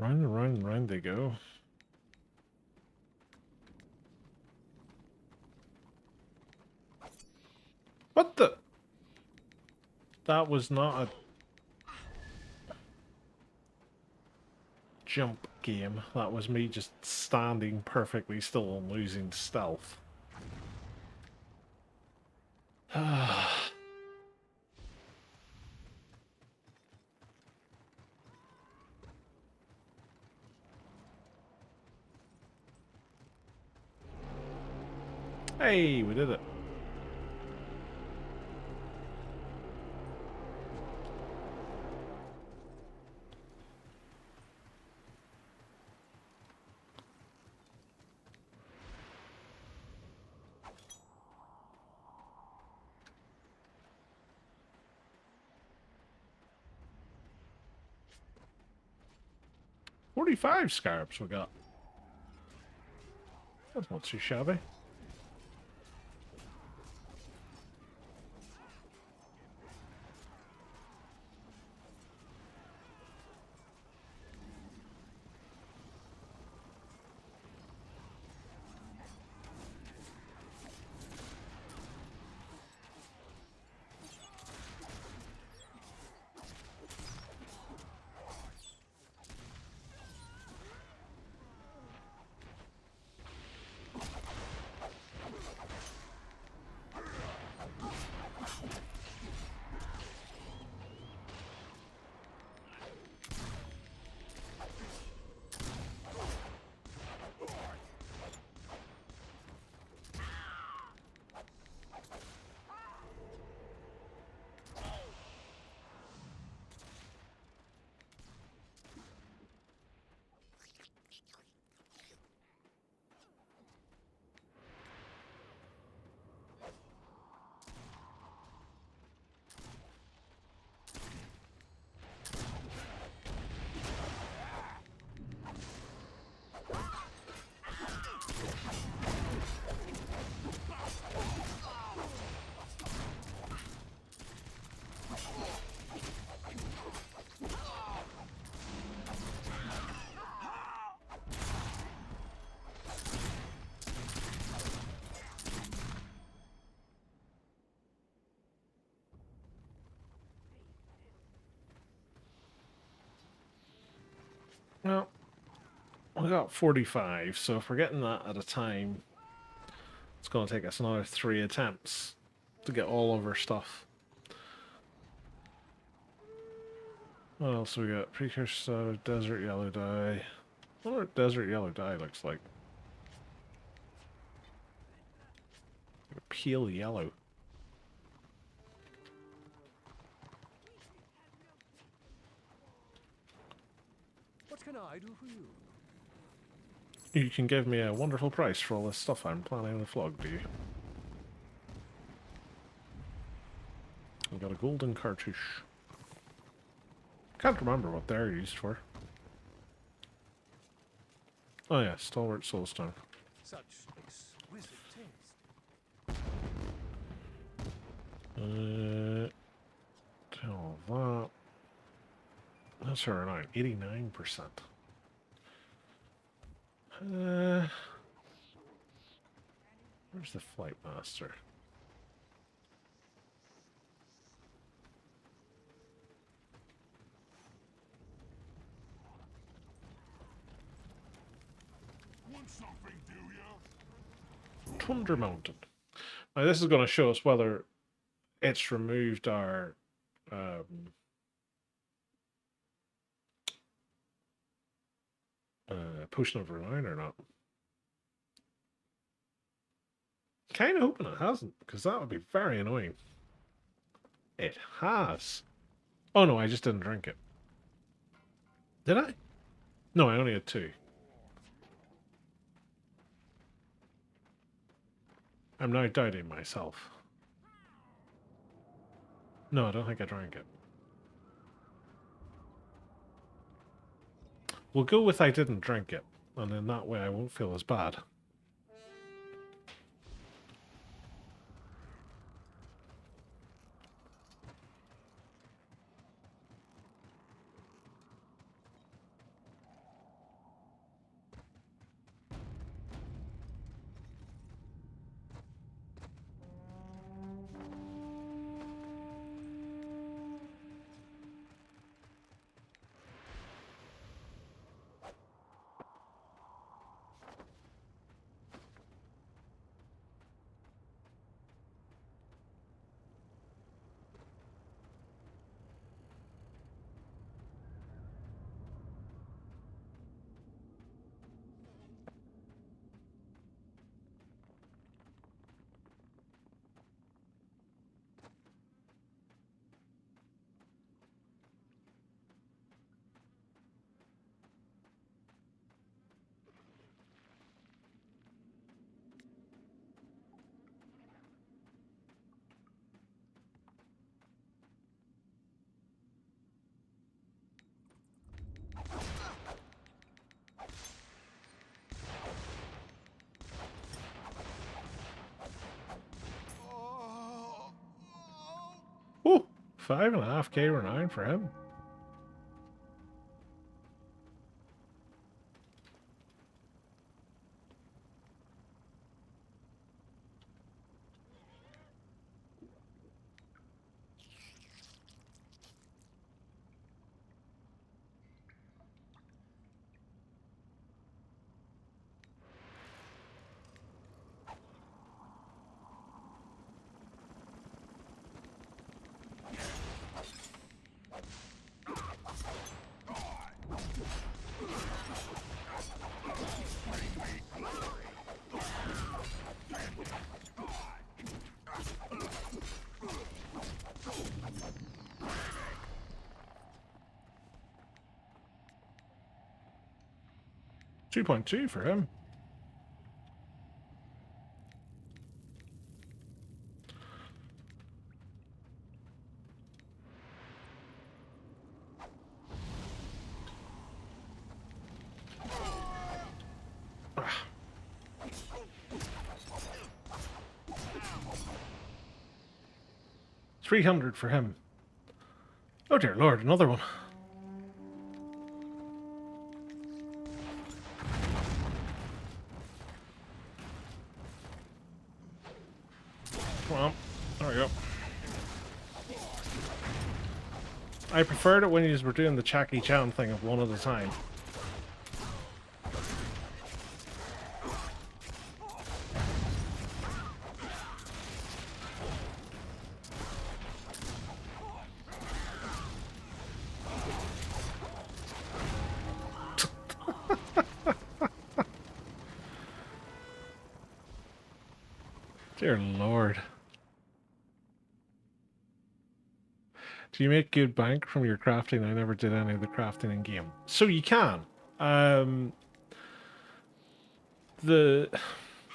Round and round and round they go. What the? That was not a jump game. That was me just standing perfectly still and losing stealth. Hey, we did it. $45 scarabs we got. That's not too shabby. Well, we got 45, so if we're getting that at a time, it's going to take us another 3 attempts to get all of our stuff. What else we got? Precursor, desert yellow dye. I wonder what desert yellow dye looks like. Pale yellow. What can I do for you? You can give me a wonderful price for all this stuff I'm planning to flog, do you? I've got a golden cartouche. Can't remember what they're used for. Oh yeah, Stalwart Soulstone. Such exquisite taste. Tell that. That's her 89%. Where's the Flight Master? Want something, do ya? Tundra Mountain. Now this is going to show us whether it's removed our Potion of Renown or not. Kind of hoping it hasn't, because that would be very annoying. It has. Oh no, I just didn't drink it. Did I? No, I only had 2. I'm now doubting myself. No, I don't think I drank it. We'll go with I didn't drink it, and in that way I won't feel as bad. Ooh, 5.5k renown for him. $2.2 for him. Ah. 300 for him. Oh dear lord, another one. Come on. There we go. I preferred it when you were doing the Jackie Chan thing of one at a time. Dear Lord. Do you make good bank from your crafting? I never did any of the crafting in game. So you can. Um, the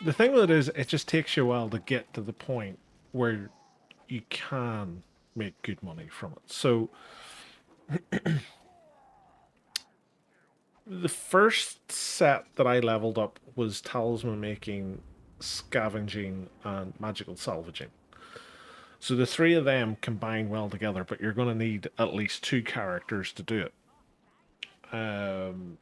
the thing with it is, it just takes you a while to get to the point where you can make good money from it. So the first set that I leveled up was talisman making, scavenging, and magical salvaging. So the three of them combine well together, but you're going to need at least two characters to do it. And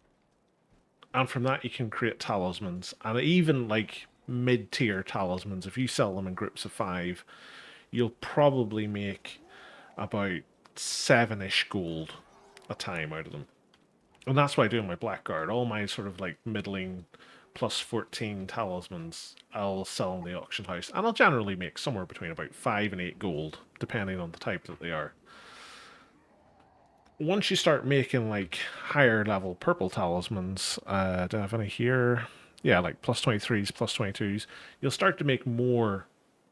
from that, you can create talismans, and even like mid-tier talismans. If you sell them in groups of 5, you'll probably make about 7-ish gold a time out of them. And that's what I do in my Blackguard. All my sort of like middling plus 14 talismans, I'll sell in the auction house. And I'll generally make somewhere between about 5 and 8 gold, depending on the type that they are. Once you start making like higher level purple talismans, do I have any here? Yeah, like plus 23s, plus 22s. You'll start to make more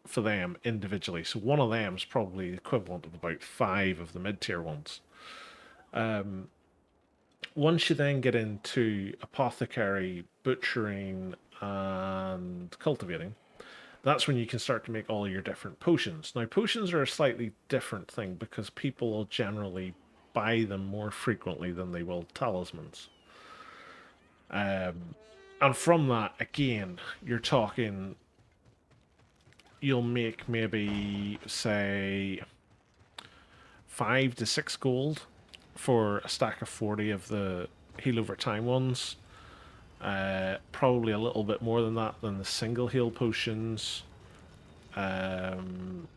for them individually. So one of them is probably the equivalent of about 5 of the mid-tier ones. Once you then get into apothecary, butchering, and cultivating, that's when you can start to make all your different potions. Now, potions are a slightly different thing because people will generally buy them more frequently than they will talismans. And from that, again, you're talking, you'll make maybe, say, 5 to 6 gold for a stack of 40 of the heal over time ones. Probably a little bit more than that than the single heal potions. Armor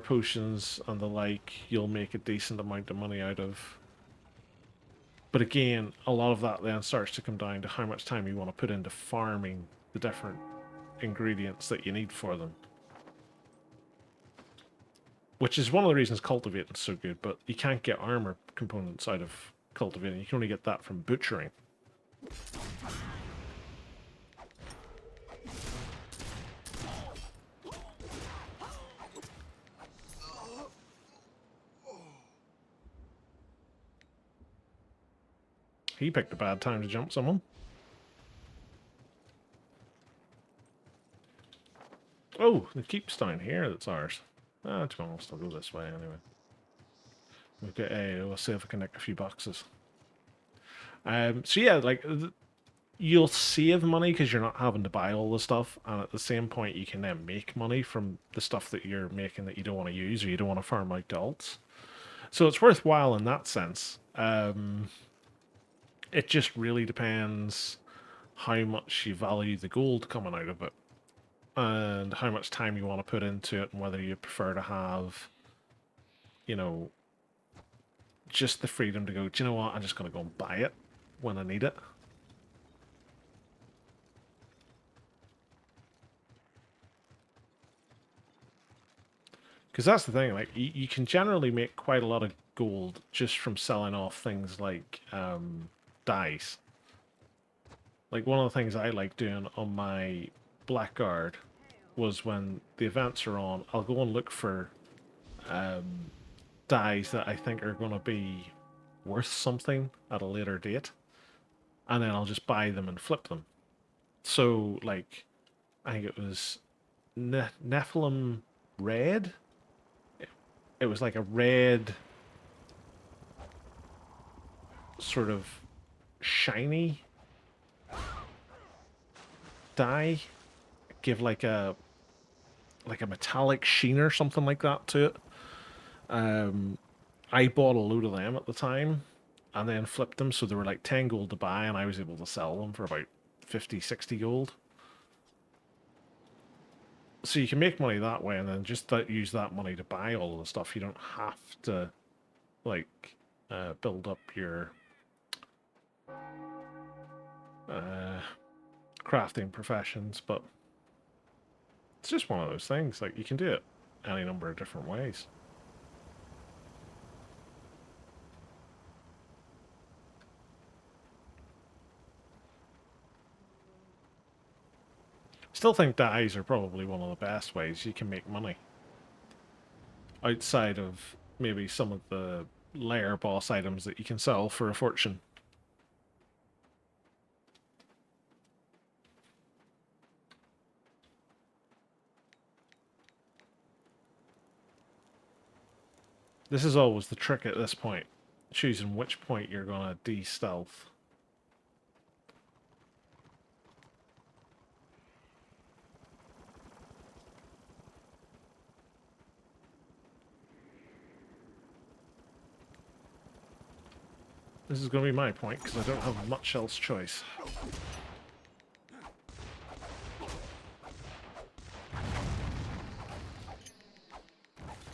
potions and the like, you'll make a decent amount of money out of. But again, a lot of that then starts to come down to how much time you want to put into farming the different ingredients that you need for them. Which is one of the reasons cultivating is so good, but you can't get armor components out of cultivating. You can only get that from butchering. He picked a bad time to jump someone. Oh, the keep's down here. That's ours. Ah, to be honest, I'll go this way anyway. Okay, we'll see if I can nick a few boxes. So yeah, like you'll save money because you're not having to buy all the stuff, and at the same point, you can then make money from the stuff that you're making that you don't want to use or you don't want to farm out to alts. So it's worthwhile in that sense. It just really depends how much you value the gold coming out of it and how much time you want to put into it and whether you prefer to have, you know, just the freedom to go, do you know what, I'm just going to go and buy it when I need it. Because that's the thing, like, you can generally make quite a lot of gold just from selling off things like dyes. Like, one of the things I like doing on my Blackguard was when the events are on, I'll go and look for dyes that I think are going to be worth something at a later date, and then I'll just buy them and flip them. So, like, I think it was Nephilim Red. It was like a red, sort of shiny dye. Give like a metallic sheen or something like that to it. I bought a load of them at the time and then flipped them, so they were like 10 gold to buy, and I was able to sell them for about 50, 60 gold. So you can make money that way, and then just use that money to buy all of the stuff. You don't have to, like, build up your crafting professions, but it's just one of those things. Like, you can do it any number of different ways. Still think dyes are probably one of the best ways you can make money. Outside of maybe some of the layer boss items that you can sell for a fortune. This is always the trick at this point. Choosing which point you're gonna de-stealth. This is going to be my point, because I don't have much else choice.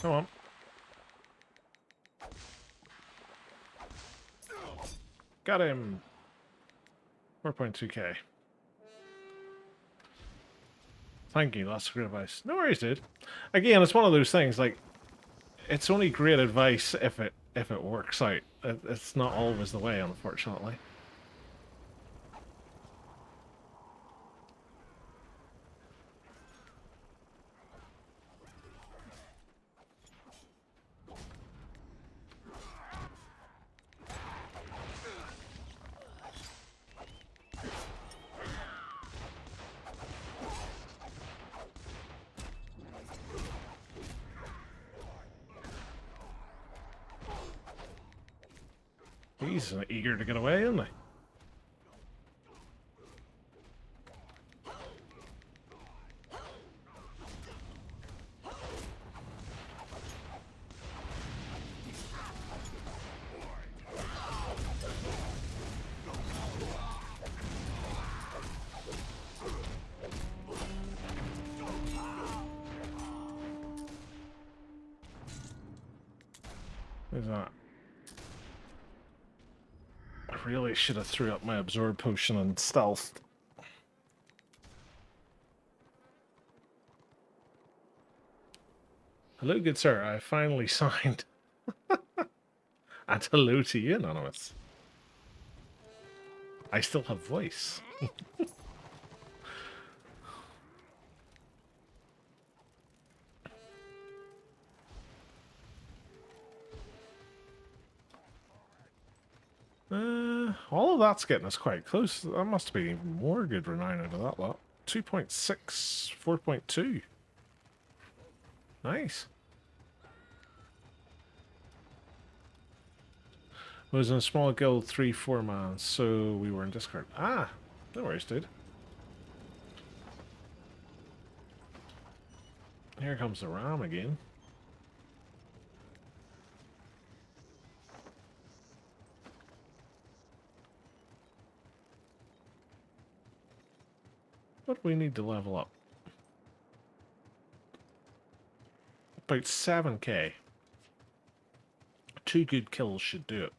Come on. Got him. 4.2k. Thank you, that's great advice. No worries, dude. Again, it's one of those things, like, it's only great advice if it works out. It's not always the way, unfortunately. He's eager to get away, isn't he? Who's that? I really should have threw up my absorb potion and stealth. Hello, good sir. I finally signed. And hello to you, Anonymous. I still have voice. All of that's getting us quite close. That must be more good renown out of that lot. 2.6, 4.2. Nice. Was in a small guild, 3-4 man, so we were in Discord. Ah, no worries, dude. Here comes the ram again. What do we need to level up? About 7k. 2 good kills should do it.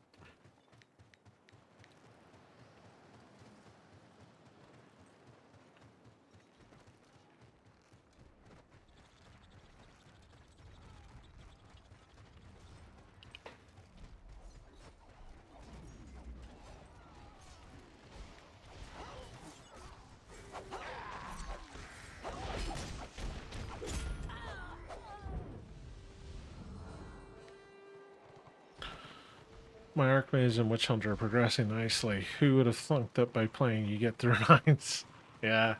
My Archmage and Witch Hunter are progressing nicely. Who would have thunk that by playing you get through 9s? Yeah.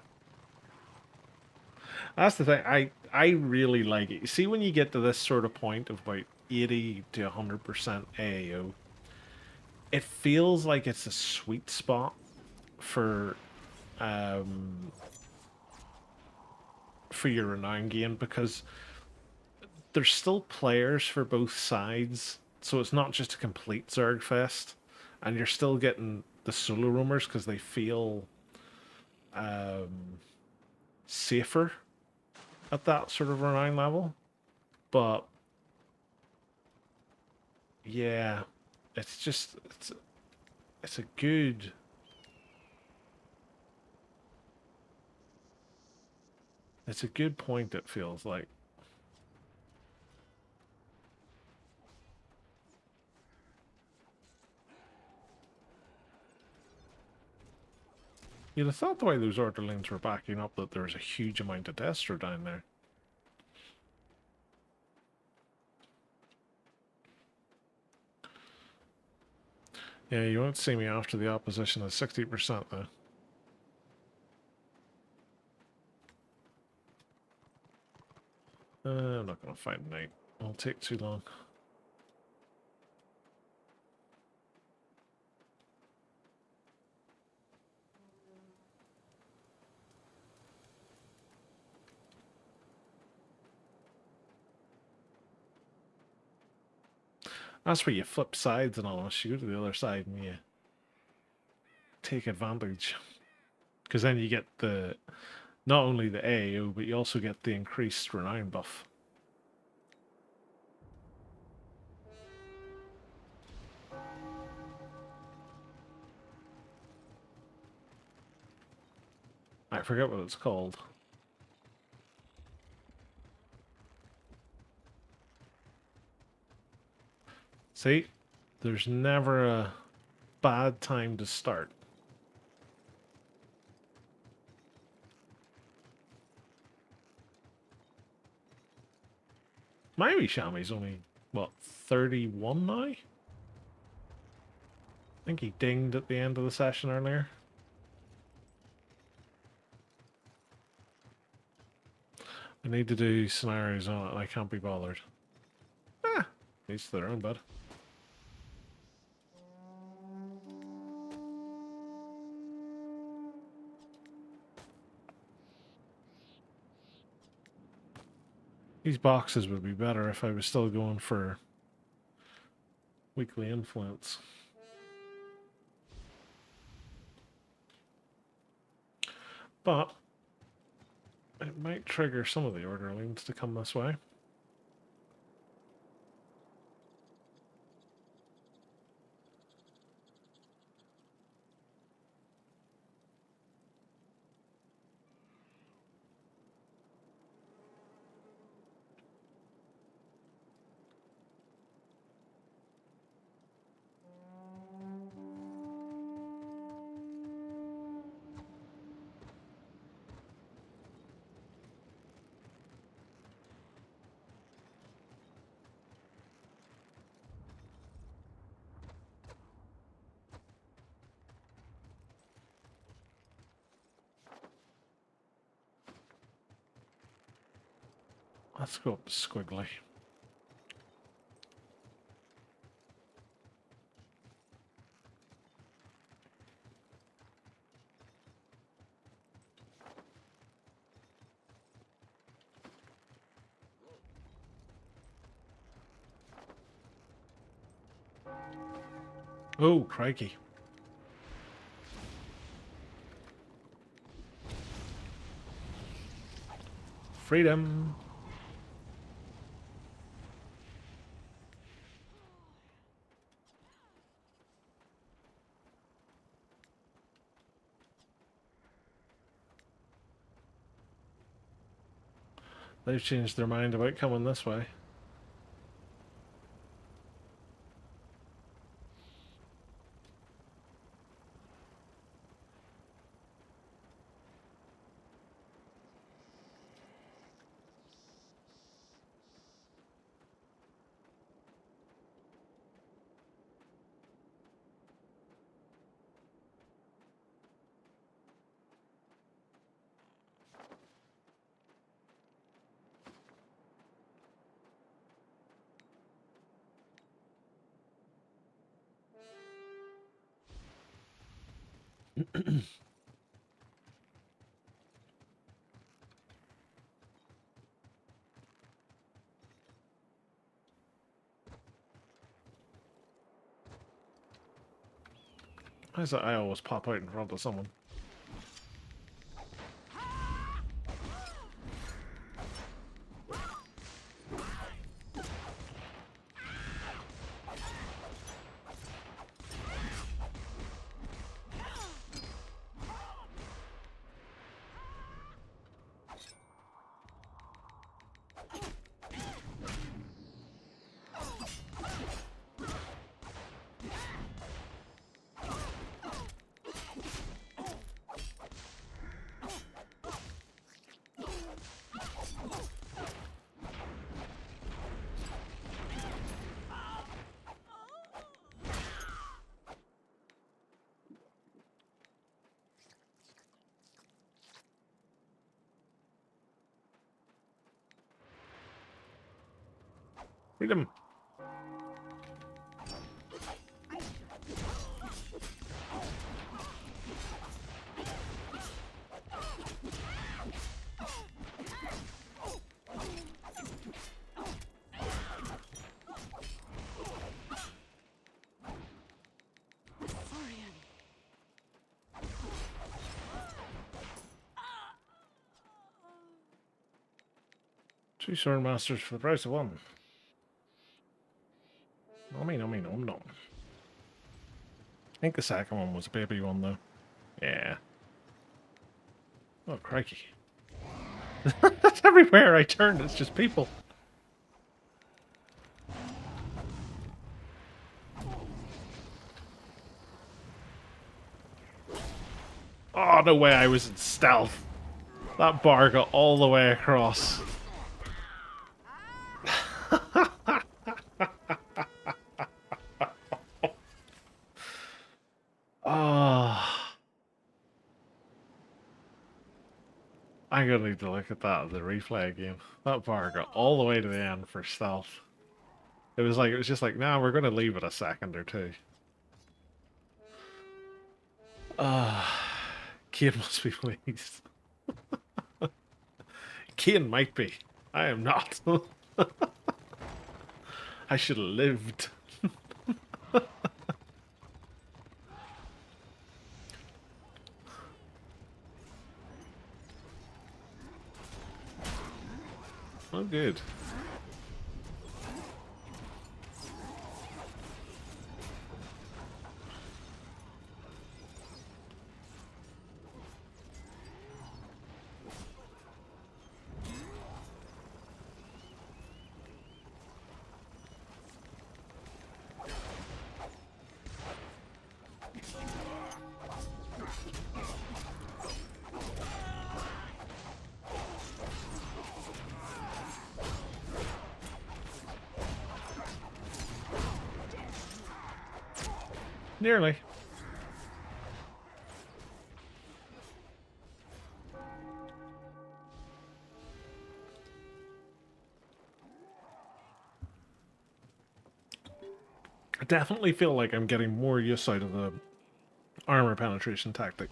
That's the thing. I really like it. You see, when you get to this sort of point of about 80 to 100% AAO, it feels like it's a sweet spot for your renown gain, because there's still players for both sides, so it's not just a complete Zerg fest, and you're still getting the solo roamers because they feel safer at that sort of renown level. But yeah, it's just it's a good point, it feels like. You'd have thought the way those orderlings were backing up that there was a huge amount of Destro down there. Yeah, you won't see me after the opposition is 60% though. I'm not going to fight tonight. It'll take too long. That's where you flip sides and all. You go to the other side and you take advantage. Because then you get the not only the AO, but you also get the increased renown buff. I forget what it's called. See? There's never a bad time to start. My wee Shami's only, what, 31 now? I think he dinged at the end of the session earlier. I need to do scenarios on it and I can't be bothered. Ah, each to their own, bud. These boxes would be better if I was still going for weekly influence. But it might trigger some of the orderlings to come this way. Let's go up Squiggly. Oh, crikey. Freedom. They've changed their mind about coming this way. Why is that I always pop out in front of someone? Freedom. Florian. Two sword masters for the price of one. Nommy, nommy, nom nom. I think the second one was a baby one, though. Yeah. Oh, crikey. That's everywhere I turn, it's just people. Oh, no way I was in stealth. That bar got all the way across. Ah. I'm gonna need to look at that as a replay game. That bar got all the way to the end for stealth. It was just like, nah, we're gonna leave it a second or two. Kian must be pleased. Kian might be. I am not. I should have lived. Oh, good. Nearly. I definitely feel like I'm getting more use out of the armor penetration tactic.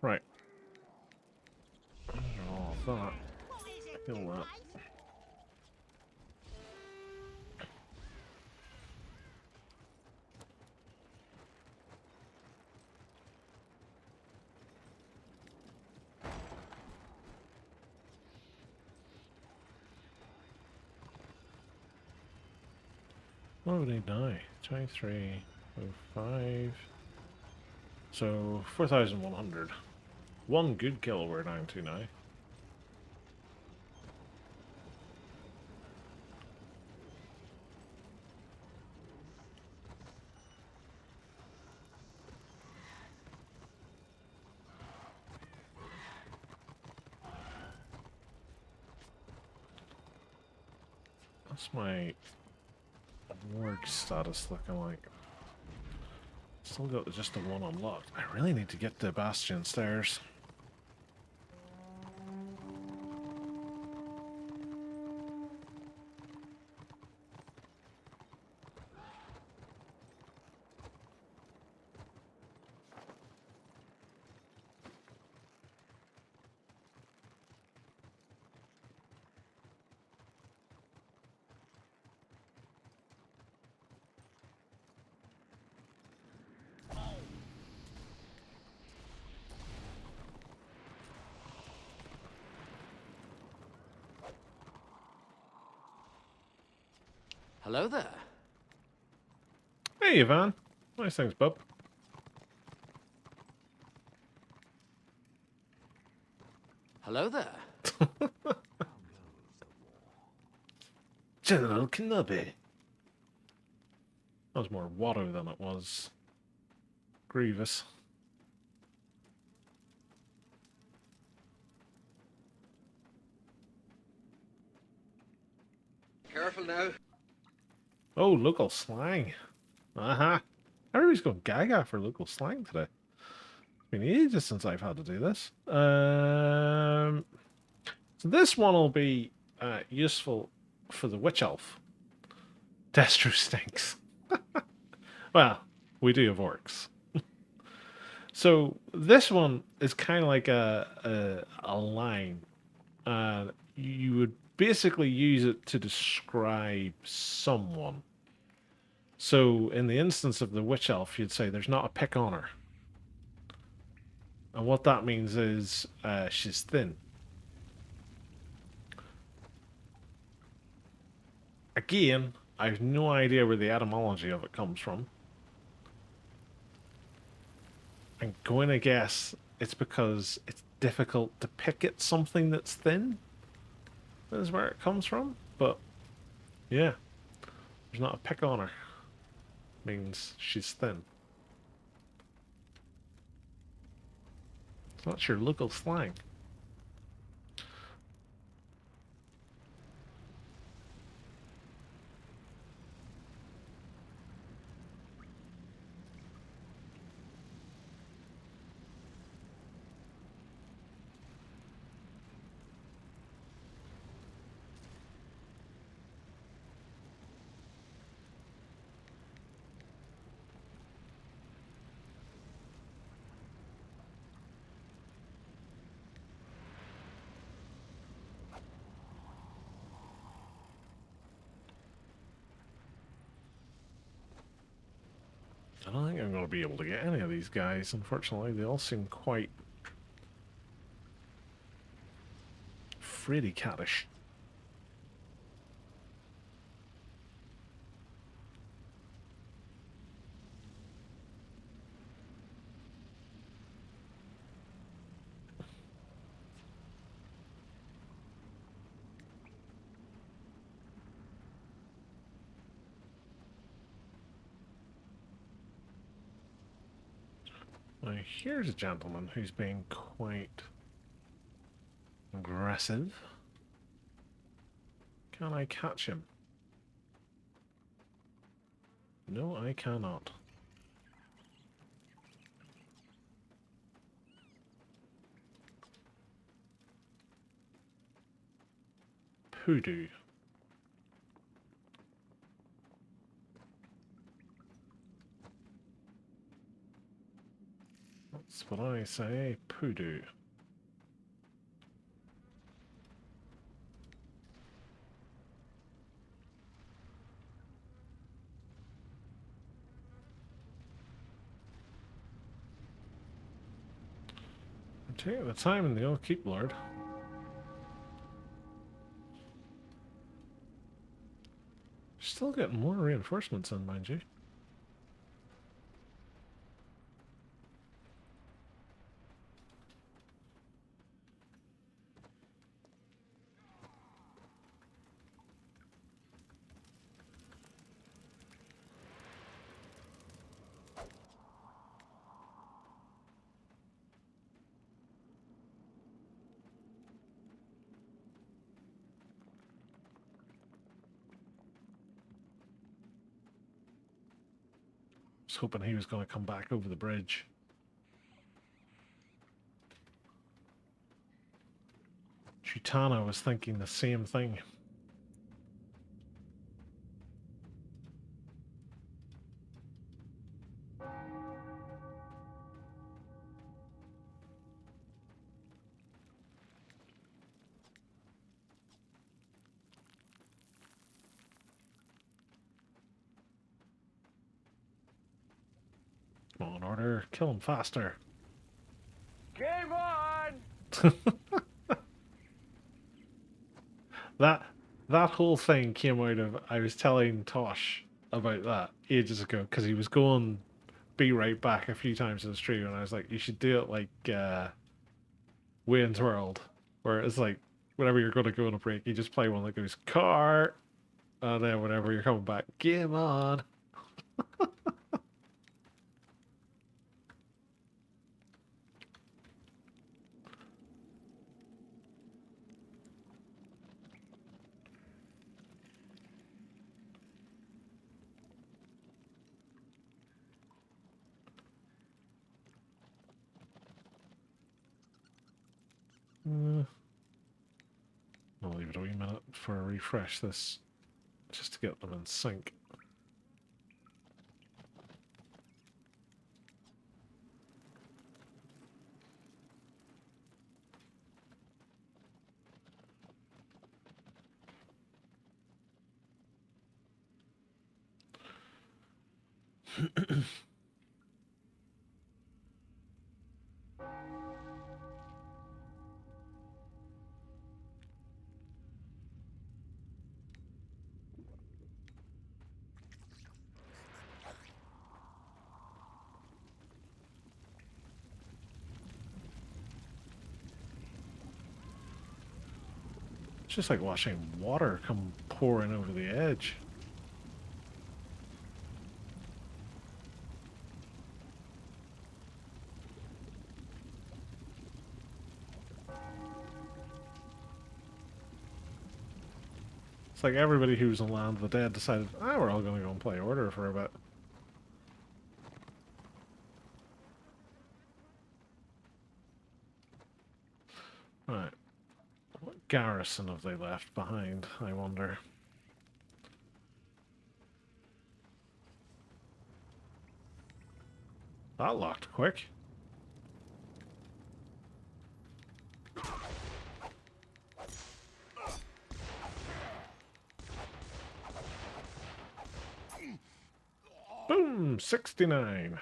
Right. Oh, that. Feel that. What would he die? 2305. So 4,100. One good kill we're down to now. What's my ward status looking like? Still got just the one unlocked. I really need to get the Bastion stairs. Hello there. Hey, Ivan. Nice things, bub. Hello there. General Kenobi. That was more Watto than it was Grievous. Careful now. Oh, local slang. Uh-huh. Everybody's going gaga for local slang today. It's been ages since I've had to do this. So this one will be useful for the witch elf. Destro stinks. Well, we do have orcs. So this one is kind of like a line. You would basically use it to describe someone. So in the instance of the witch elf, you'd say there's not a pick on her. And what that means is she's thin. Again, I have no idea where the etymology of it comes from. I'm going to guess it's because it's difficult to pick at something that's thin. That is where it comes from. But, yeah. There's not a pick on her. Means she's thin. So that's your local slang. I don't think I'm going to be able to get any of these guys, unfortunately. They all seem quite fraidy cattish. Now, here's a gentleman who's being quite aggressive. Can I catch him? No, I cannot. Poodoo. That's what I say, poodoo. Take the time in the old keep, Lord. Still getting more reinforcements in, mind you. I was hoping he was going to come back over the bridge. Chitana was thinking the same thing. Come on, Order. Kill him faster. Game on! That that whole thing came out of I was telling Tosh about that ages ago because he was going be right back a few times in the stream, and I was like, you should do it like Wayne's World, where it's like whenever you're going to go on a break, you just play one that goes car, and then whenever you're coming back, game on. I'll leave it a wee minute for a refresh this, just to get them in sync. It's just like watching water come pouring over the edge. It's like everybody who was in Land of the Dead decided, ah, we're all going to go and play Order for a bit. Right. What garrison have they left behind, I wonder? That locked quick. Boom! 69.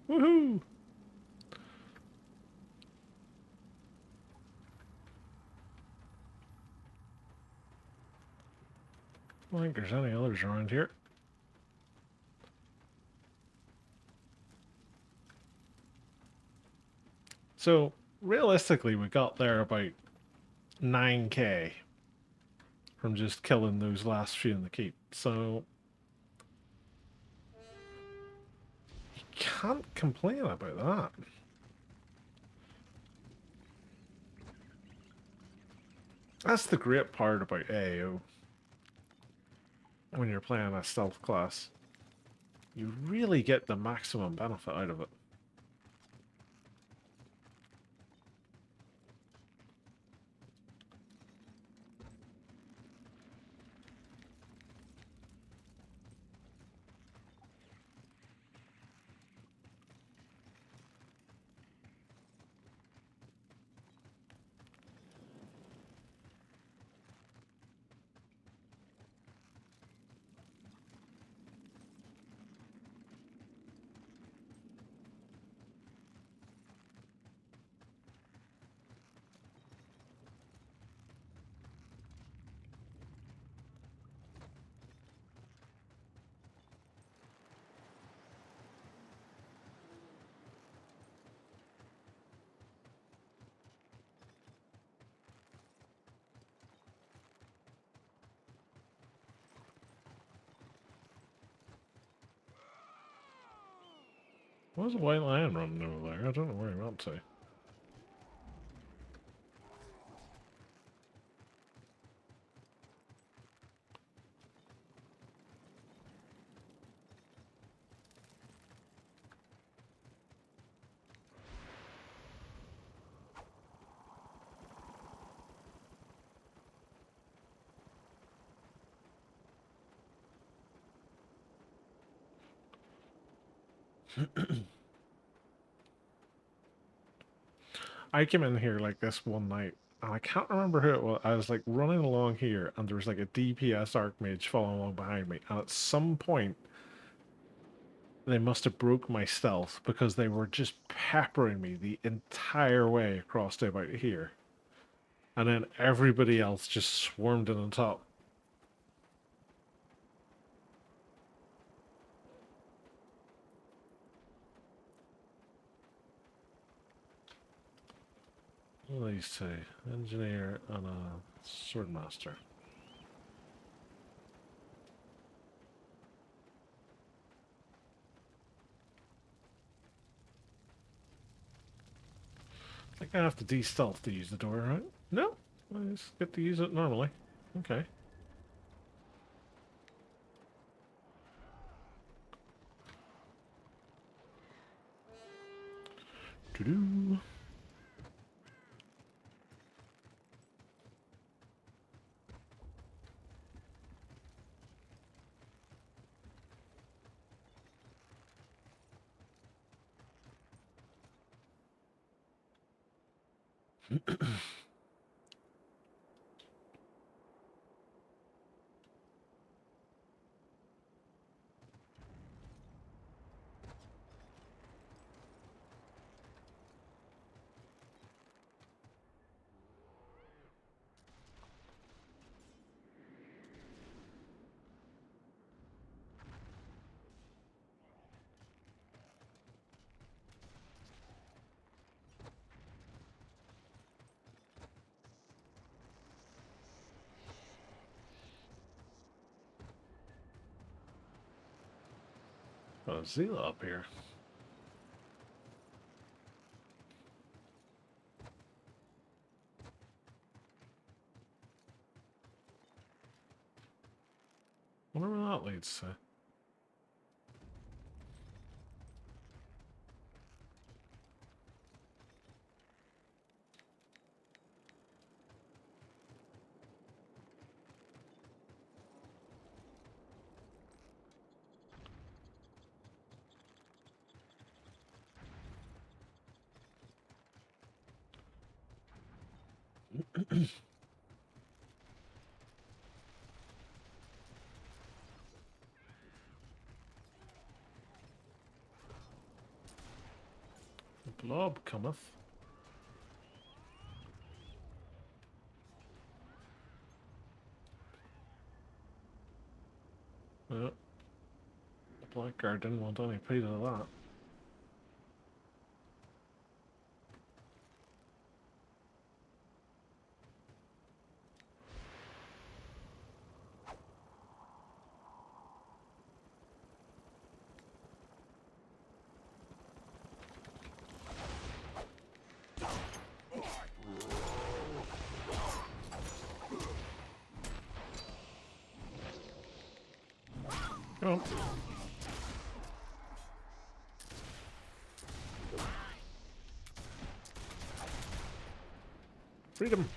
Woohoo! I don't think there's any others around here. So, realistically, we got there about 9k from just killing those last few in the keep. So, you can't complain about that. That's the great part about AO. When you're playing a stealth class, you really get the maximum benefit out of it. What's a white lion running over there? I don't know where he went to. I came in here like this one night, and I can't remember who it was. I was like running along here, and there was like a DPS Archmage following along behind me. And at some point, they must have broke my stealth because they were just peppering me the entire way across to about here. And then everybody else just swarmed in on top. What do these say? Engineer and a swordmaster. I think I have to de-stealth to use the door, right? No, I just get to use it normally. Okay. Doo-doo. Got a Zila up here. Wonder where that leads to. The blob cometh. Yeah. The Blackguard didn't want any piece of that. Come on. Freedom!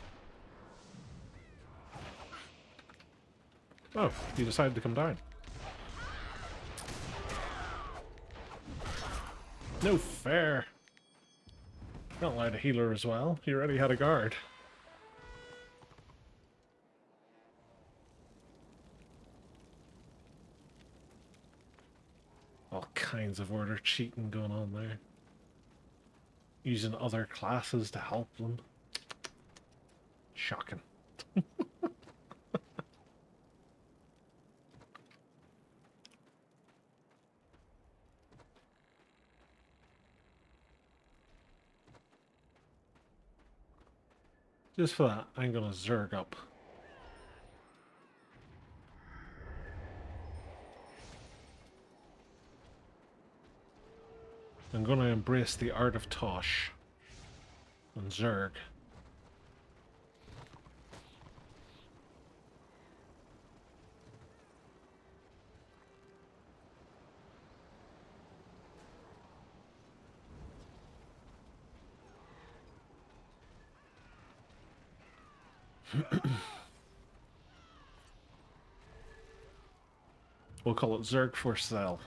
Oh, you decided to come down. No fair! Not allowed a healer as well. He already had a guard. All kinds of order cheating going on there. Using other classes to help them. Shocking. Just for that, I'm gonna Zerg up. I'm gonna embrace the art of Tosh and Zerg. We'll call it Zerg for Sell.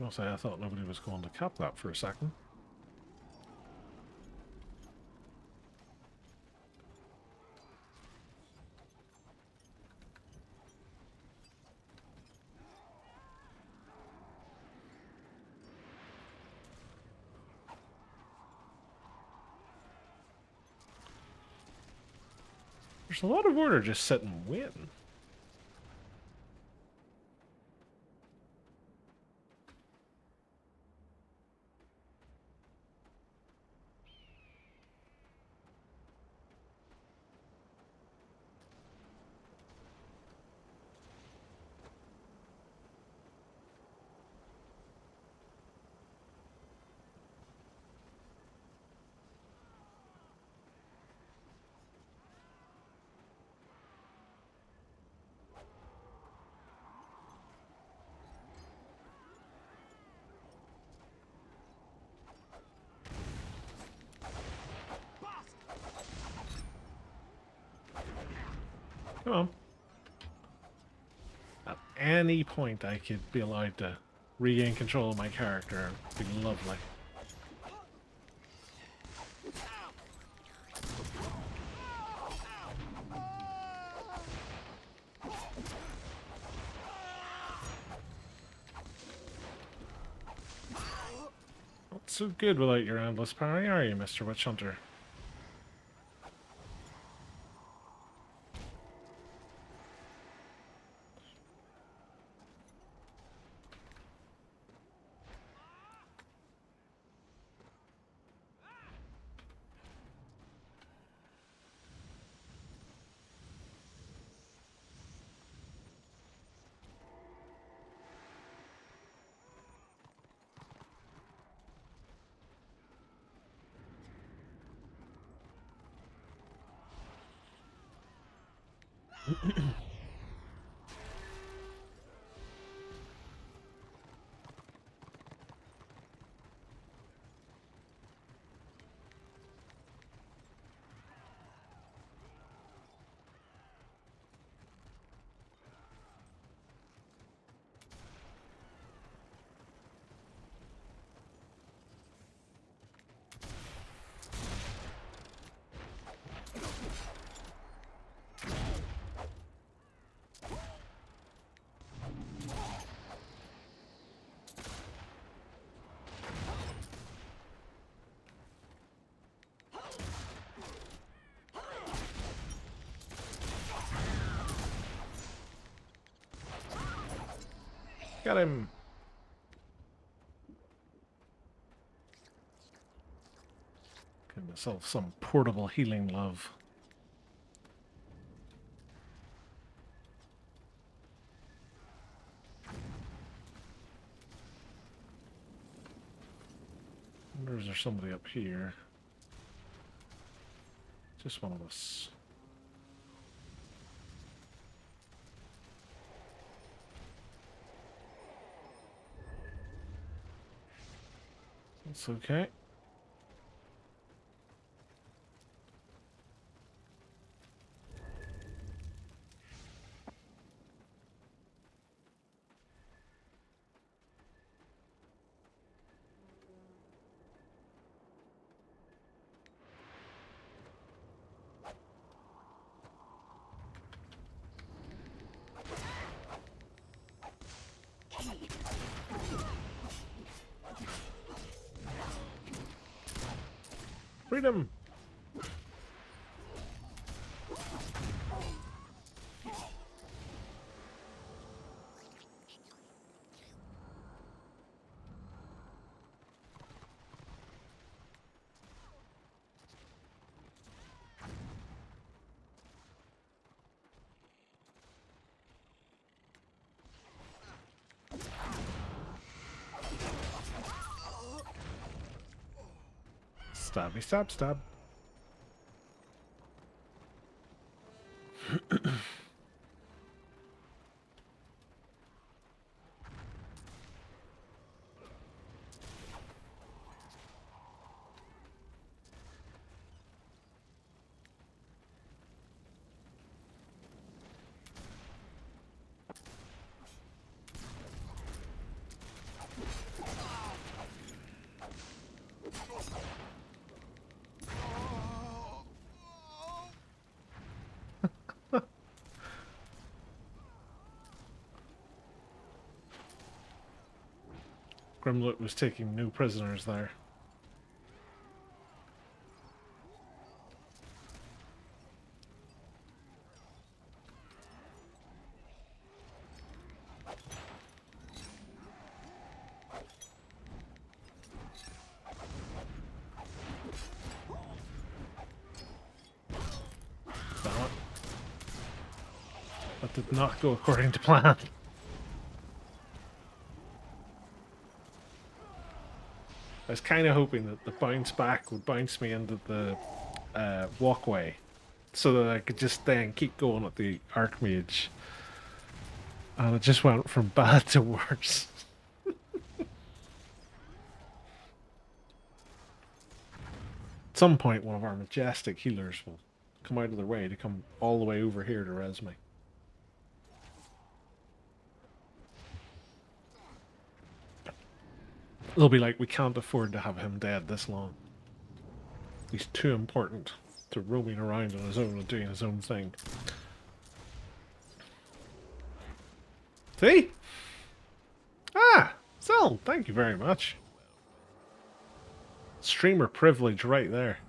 I'll say I thought nobody was going to cap that for a second. There's a lot of order just sitting waiting. Come on. At any point I could be allowed to regain control of my character. It'd be lovely. Not so good without your endless parry, are you, Mr. Witch Hunter? Got him. Give myself some portable healing love. I wonder, is there somebody up here? Just one of us. That's okay. Freedom! Stabby stab stab. Grimlock was taking no prisoners there. Damn it. That did not go according to plan. I was kind of hoping that the bounce back would bounce me into the walkway so that I could just then keep going at the Archmage. And it just went from bad to worse. At some point, one of our majestic healers will come out of their way to come all the way over here to res me. They'll be like, we can't afford to have him dead this long. He's too important to roaming around on his own and doing his own thing. See? Ah! Zell, thank you very much. Streamer privilege right there.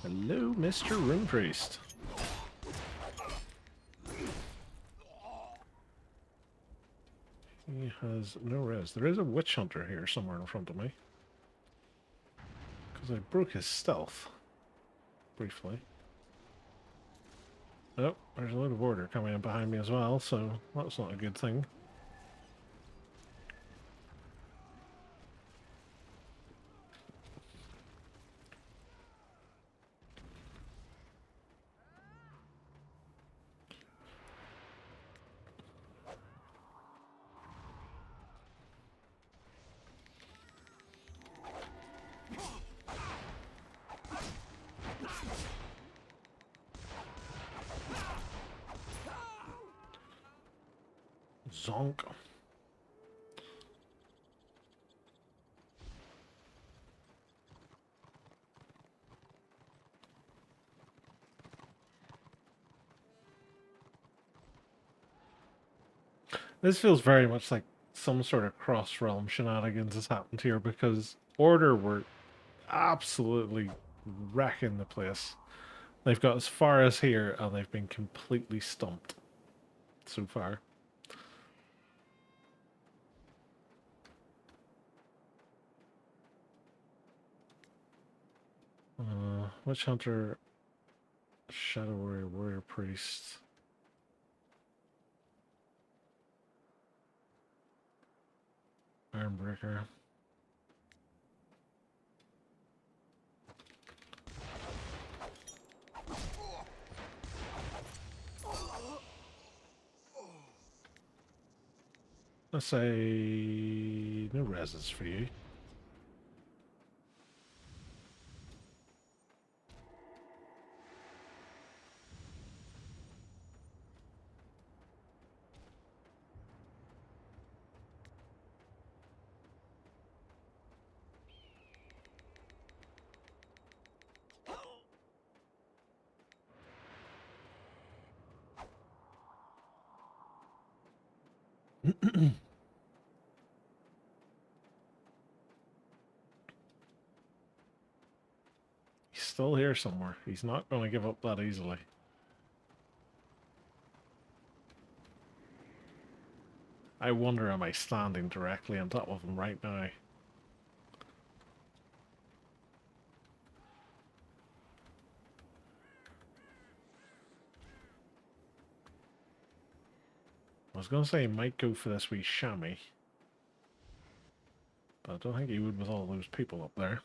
Hello, Mr. Rune Priest. He has no res. There is a witch hunter here somewhere in front of me. Because I broke his stealth. Briefly. Oh, there's a load of order coming in behind me as well, so that's not a good thing. Zonk. This feels very much like some sort of cross-realm shenanigans has happened here because Order were absolutely wrecking the place. They've got as far as here and they've been completely stumped so far. Witch Hunter, Shadow Warrior, Warrior Priest. Ironbreaker. Let's say no reses for you. He's still here somewhere. He's not going to give up that easily. I wonder, am I standing directly on top of him right now? I was going to say he might go for this wee chamois. But I don't think he would with all those people up there.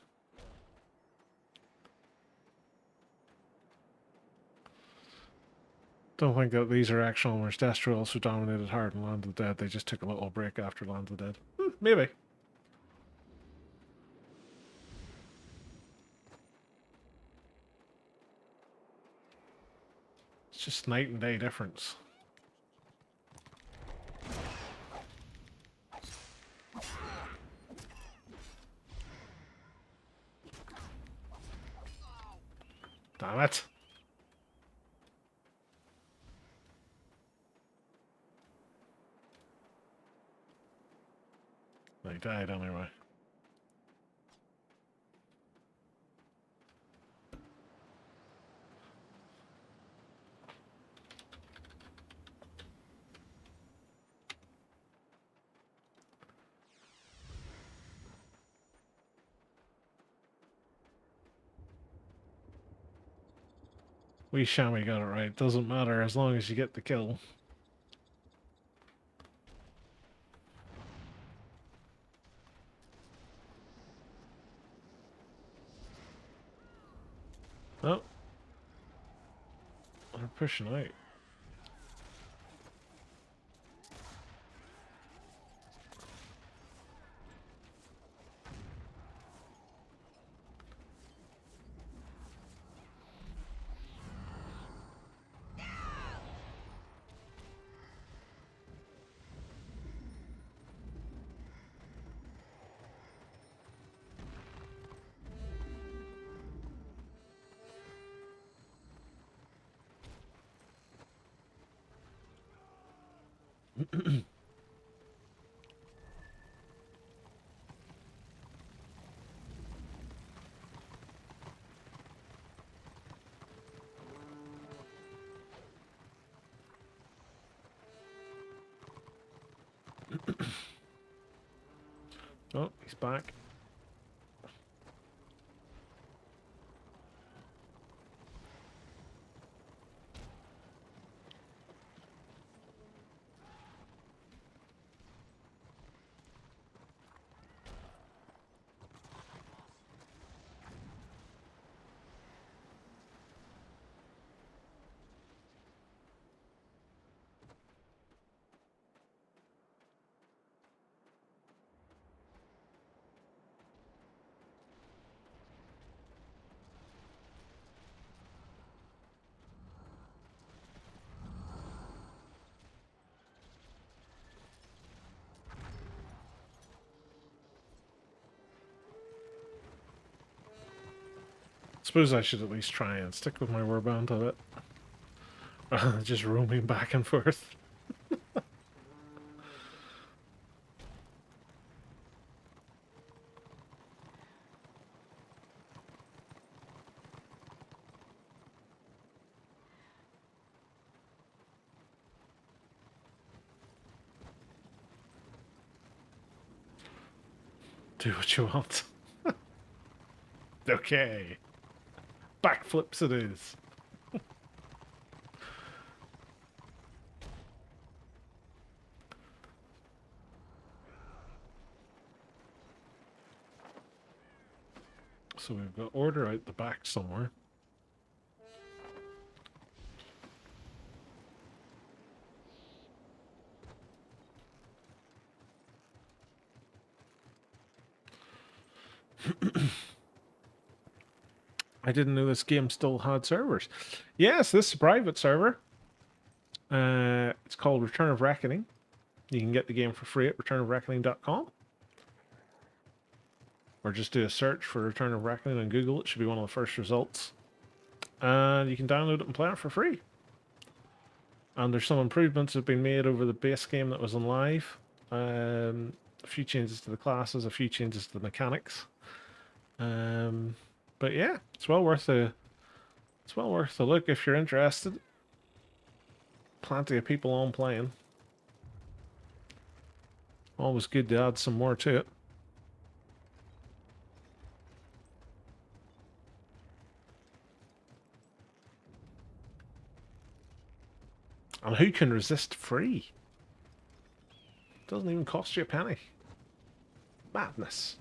Don't think that these are actual Mercestrials who dominated hard in Land of the Dead. They just took a little break after Land of the Dead. Maybe. It's just night and day difference. Damn it. They died anyway. We Shammy got it right. Doesn't matter as long as you get the kill. Oh. They're pushing out. Oh, he's back. Suppose I should at least try and stick with my warband a bit. Rather than just roaming back and forth. Do what you want. Okay. Backflips it is. So we've got order out the back somewhere. I didn't know this game still had servers. Yes, this is a private server. It's called Return of Reckoning. You can get the game for free at returnofreckoning.com. Or just do a search for Return of Reckoning on Google. It should be one of the first results. And you can download it and play it for free. And there's some improvements that have been made over the base game that was on live. A few changes to the classes, a few changes to the mechanics. But yeah, it's well worth a look if you're interested. Plenty of people on playing. Always good to add some more to it. And who can resist free? Doesn't even cost you a penny. Madness.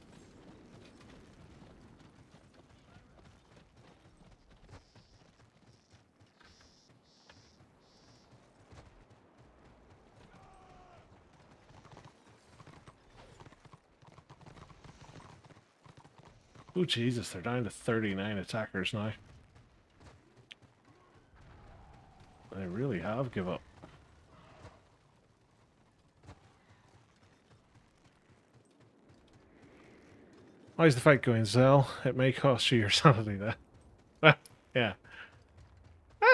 Oh Jesus, they're down to 39 attackers now. They really have give up. How's the fight going, Zell? It may cost you your sanity there. Yeah,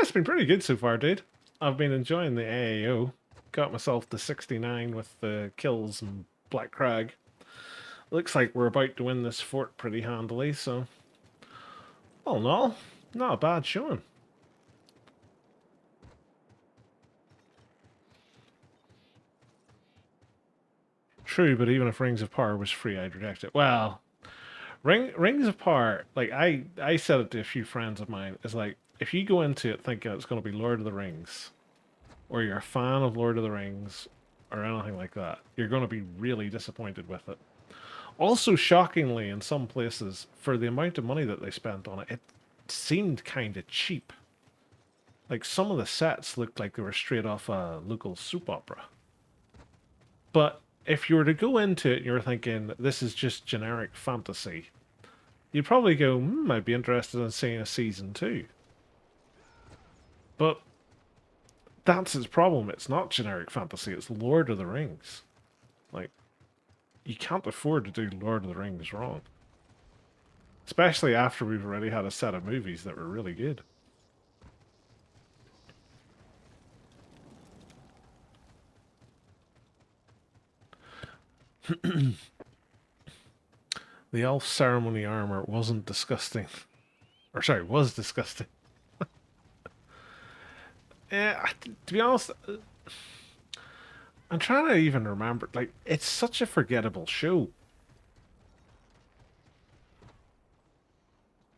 it's been pretty good so far, dude. I've been enjoying the AAO. Got myself to 69 with the kills and Black Crag. Looks like we're about to win this fort pretty handily, so... all in all, not a bad showing. True, but even if Rings of Power was free, I'd reject it. Well, Rings of Power, like, I said it to a few friends of mine, is like, if you go into it thinking it's going to be Lord of the Rings, or you're a fan of Lord of the Rings, or anything like that, you're going to be really disappointed with it. Also, shockingly, in some places, for the amount of money that they spent on it, it seemed kind of cheap. Like, some of the sets looked like they were straight off a local soap opera. But if you were to go into it and you're thinking, this is just generic fantasy, you'd probably go, I'd be interested in seeing a season 2. But that's its problem. It's not generic fantasy, it's Lord of the Rings. Like, you can't afford to do Lord of the Rings wrong. Especially after we've already had a set of movies that were really good. The elf ceremony armor wasn't disgusting. Or sorry, was disgusting. Yeah, to be honest, I'm trying to even remember. Like, it's such a forgettable show.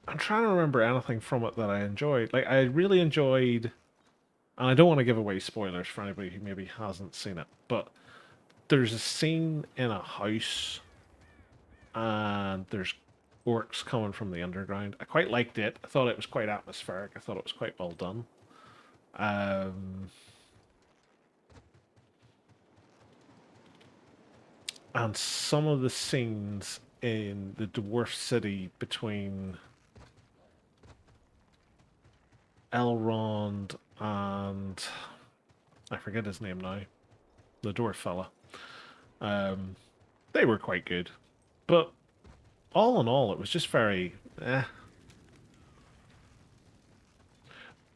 I'm trying to remember anything from it that I enjoyed. Like, I really enjoyed, and I don't want to give away spoilers for anybody who maybe hasn't seen it, but there's a scene in a house, and there's orcs coming from the underground. I quite liked it. I thought it was quite atmospheric. I thought it was quite well done. And some of the scenes in the dwarf city between Elrond and I forget his name now, the dwarf fella. They were quite good, but all in all, it was just very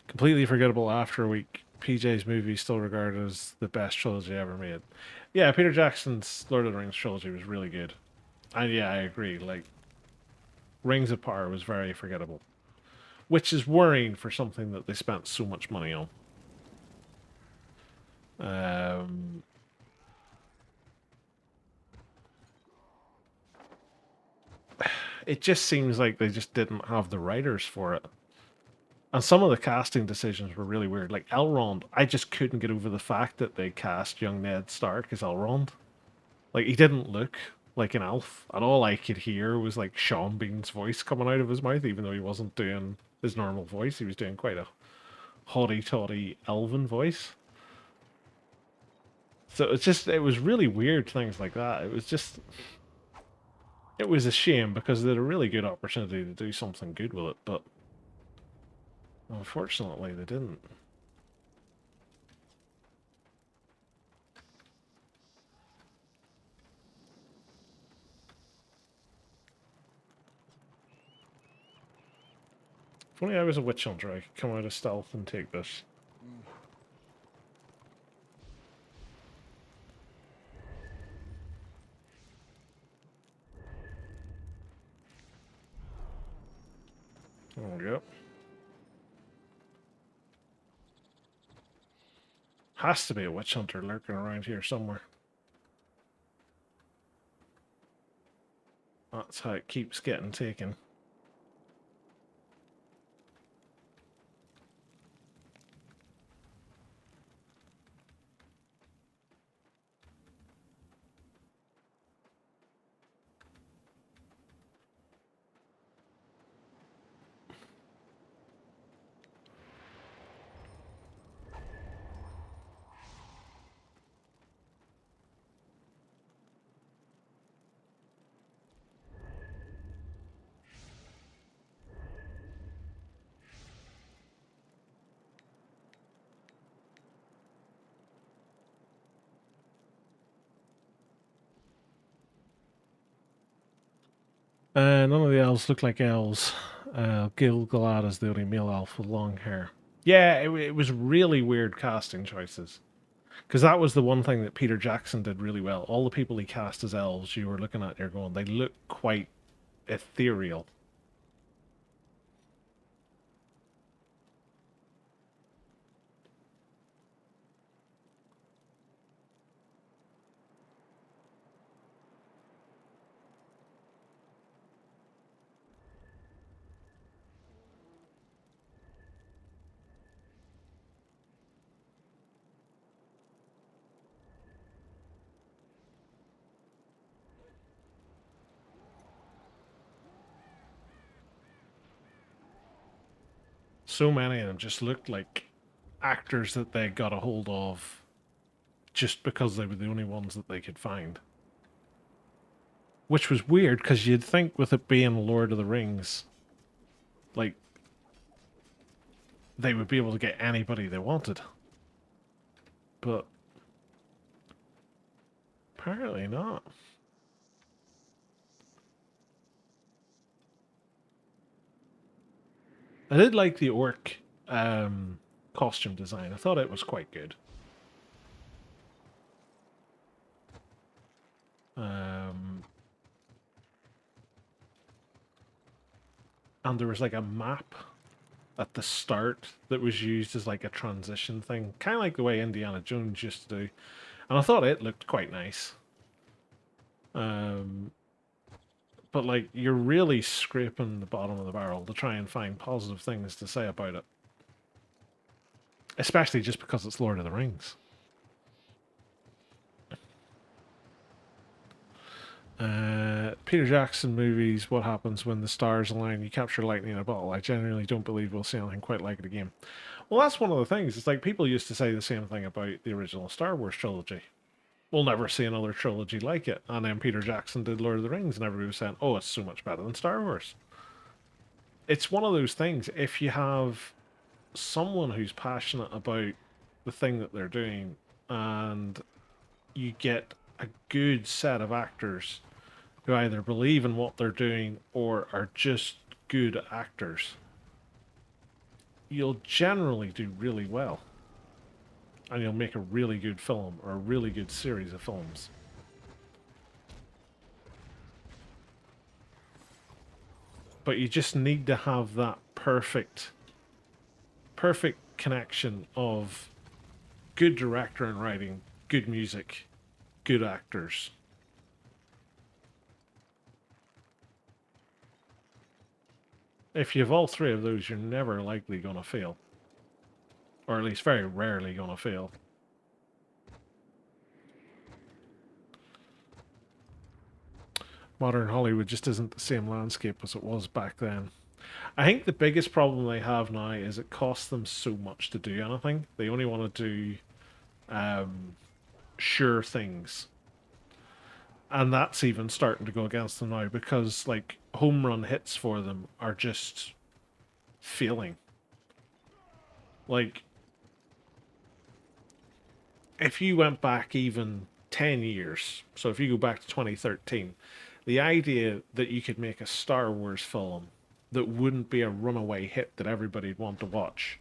completely forgettable after a week. PJ's movie still regarded as the best trilogy ever made. Yeah, Peter Jackson's Lord of the Rings trilogy was really good. And yeah, I agree. Like, Rings of Power was very forgettable. Which is worrying for something that they spent so much money on. It just seems like they just didn't have the writers for it. And some of the casting decisions were really weird. Like Elrond, I just couldn't get over the fact that they cast young Ned Stark as Elrond. Like, he didn't look like an elf. And all I could hear was like Sean Bean's voice coming out of his mouth, even though he wasn't doing his normal voice. He was doing quite a haughty-taughty elven voice. So it was really weird things like that. It was a shame because they had a really good opportunity to do something good with it, but unfortunately they didn't. If only I was a witch hunter, I could come out of stealth and take this. There we go. Has to be a witch hunter lurking around here somewhere. That's how it keeps getting taken. None of the elves look like elves. Gil-galad is the only male elf with long hair. Yeah, it was really weird casting choices. Because that was the one thing that Peter Jackson did really well. All the people he cast as elves, you were looking at, you're going, they look quite ethereal. So many of them just looked like actors that they got a hold of just because they were the only ones that they could find. Which was weird because you'd think with it being Lord of the Rings, like they would be able to get anybody they wanted. But apparently not. I did like the orc costume design. I thought it was quite good. And there was like a map at the start that was used as like a transition thing, kind of like the way Indiana Jones used to do. And I thought it looked quite nice. But like you're really scraping the bottom of the barrel to try and find positive things to say about it, especially just because it's Lord of the Rings. Peter Jackson movies, what happens when the stars align? You capture lightning in a bottle. I genuinely don't believe we'll see anything quite like it again. Well, that's one of the things. It's like people used to say the same thing about the original Star Wars trilogy. We'll never see another trilogy like it. And then Peter Jackson did Lord of the Rings, and everybody was saying, oh, it's so much better than Star Wars. It's one of those things. If you have someone who's passionate about the thing that they're doing, and you get a good set of actors who either believe in what they're doing or are just good actors, you'll generally do really well. And you'll make a really good film or a really good series of films. But you just need to have that perfect connection of good director and writing, good music, good actors. If you have all three of those, you're never likely going to fail. Or at least very rarely going to fail. Modern Hollywood just isn't the same landscape as it was back then. I think the biggest problem they have now is it costs them so much to do anything. They only want to do sure things. And that's even starting to go against them now because like home run hits for them are just failing. Like if you went back even 10 years, so if you go back to 2013, the idea that you could make a Star Wars film that wouldn't be a runaway hit that everybody'd want to watch,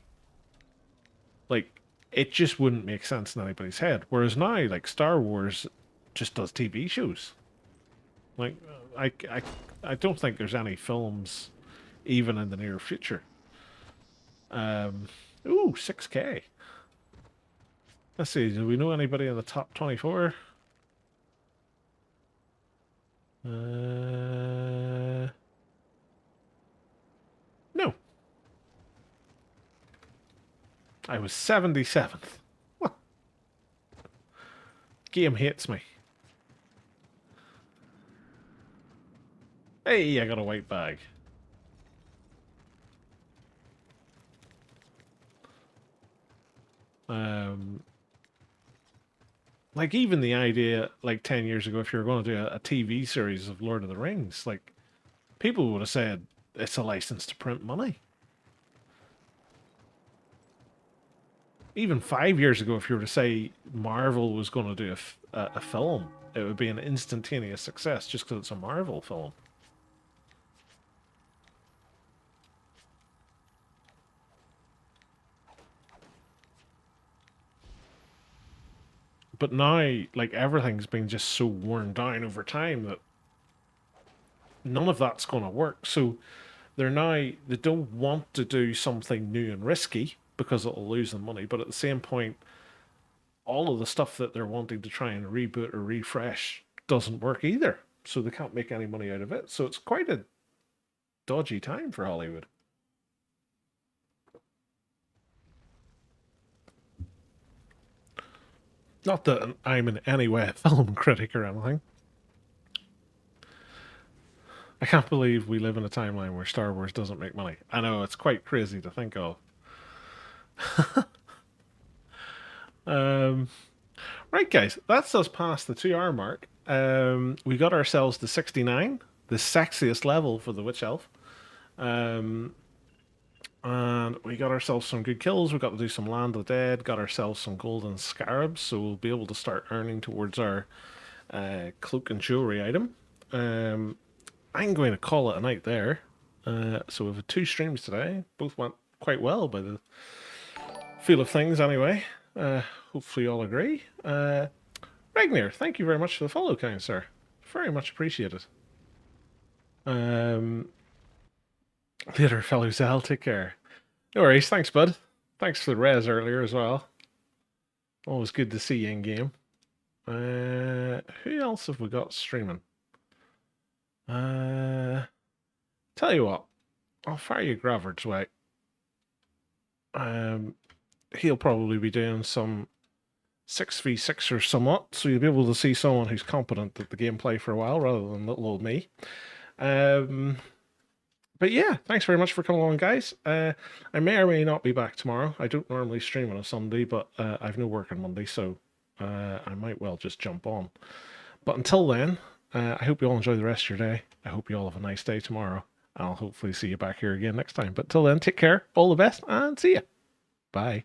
like, it just wouldn't make sense in anybody's head. Whereas now, like, Star Wars just does TV shows. Like, I don't think there's any films even in the near future. Ooh, 6K. Let's see, do we know anybody in the top 24? No. I was 77th. Game hates me. Hey, I got a white bag. Like even the idea, like 10 years ago, if you were going to do a TV series of Lord of the Rings, like people would have said it's a license to print money. Even 5 years ago, if you were to say Marvel was going to do a film, it would be an instantaneous success just because it's a Marvel film. But now, like, everything's been just so worn down over time that none of that's going to work. So they don't want to do something new and risky because it'll lose them money. But at the same point, all of the stuff that they're wanting to try and reboot or refresh doesn't work either. So they can't make any money out of it. So it's quite a dodgy time for Hollywood. Not that I'm in any way a film critic or anything. I can't believe we live in a timeline where Star Wars doesn't make money. I know, it's quite crazy to think of. Right, guys, that's us past the 2 hour mark. We got ourselves to 69, the sexiest level for the Witch Elf. And we got ourselves some good kills. We got to do some Land of the Dead, got ourselves some golden scarabs, so we'll be able to start earning towards our cloak and jewelry item. I'm going to call it a night there. So we've had 2 streams today. Both went quite well by the feel of things anyway. Hopefully you all agree. Ragnar, thank you very much for the follow, kind sir. Very much appreciated. Later, fellow Zal, take care. No worries, thanks, bud. Thanks for the res earlier as well. Always good to see you in game. Who else have we got streaming? Tell you what, I'll fire you Gravard's way. He'll probably be doing some 6v6 or somewhat, so you'll be able to see someone who's competent at the gameplay for a while rather than little old me. But yeah, thanks very much for coming along, guys. I may or may not be back tomorrow. I don't normally stream on a Sunday, but I've no work on Monday, so I might well just jump on. But until then, I hope you all enjoy the rest of your day. I hope you all have a nice day tomorrow. I'll hopefully see you back here again next time. But till then, take care, all the best, and see ya. Bye.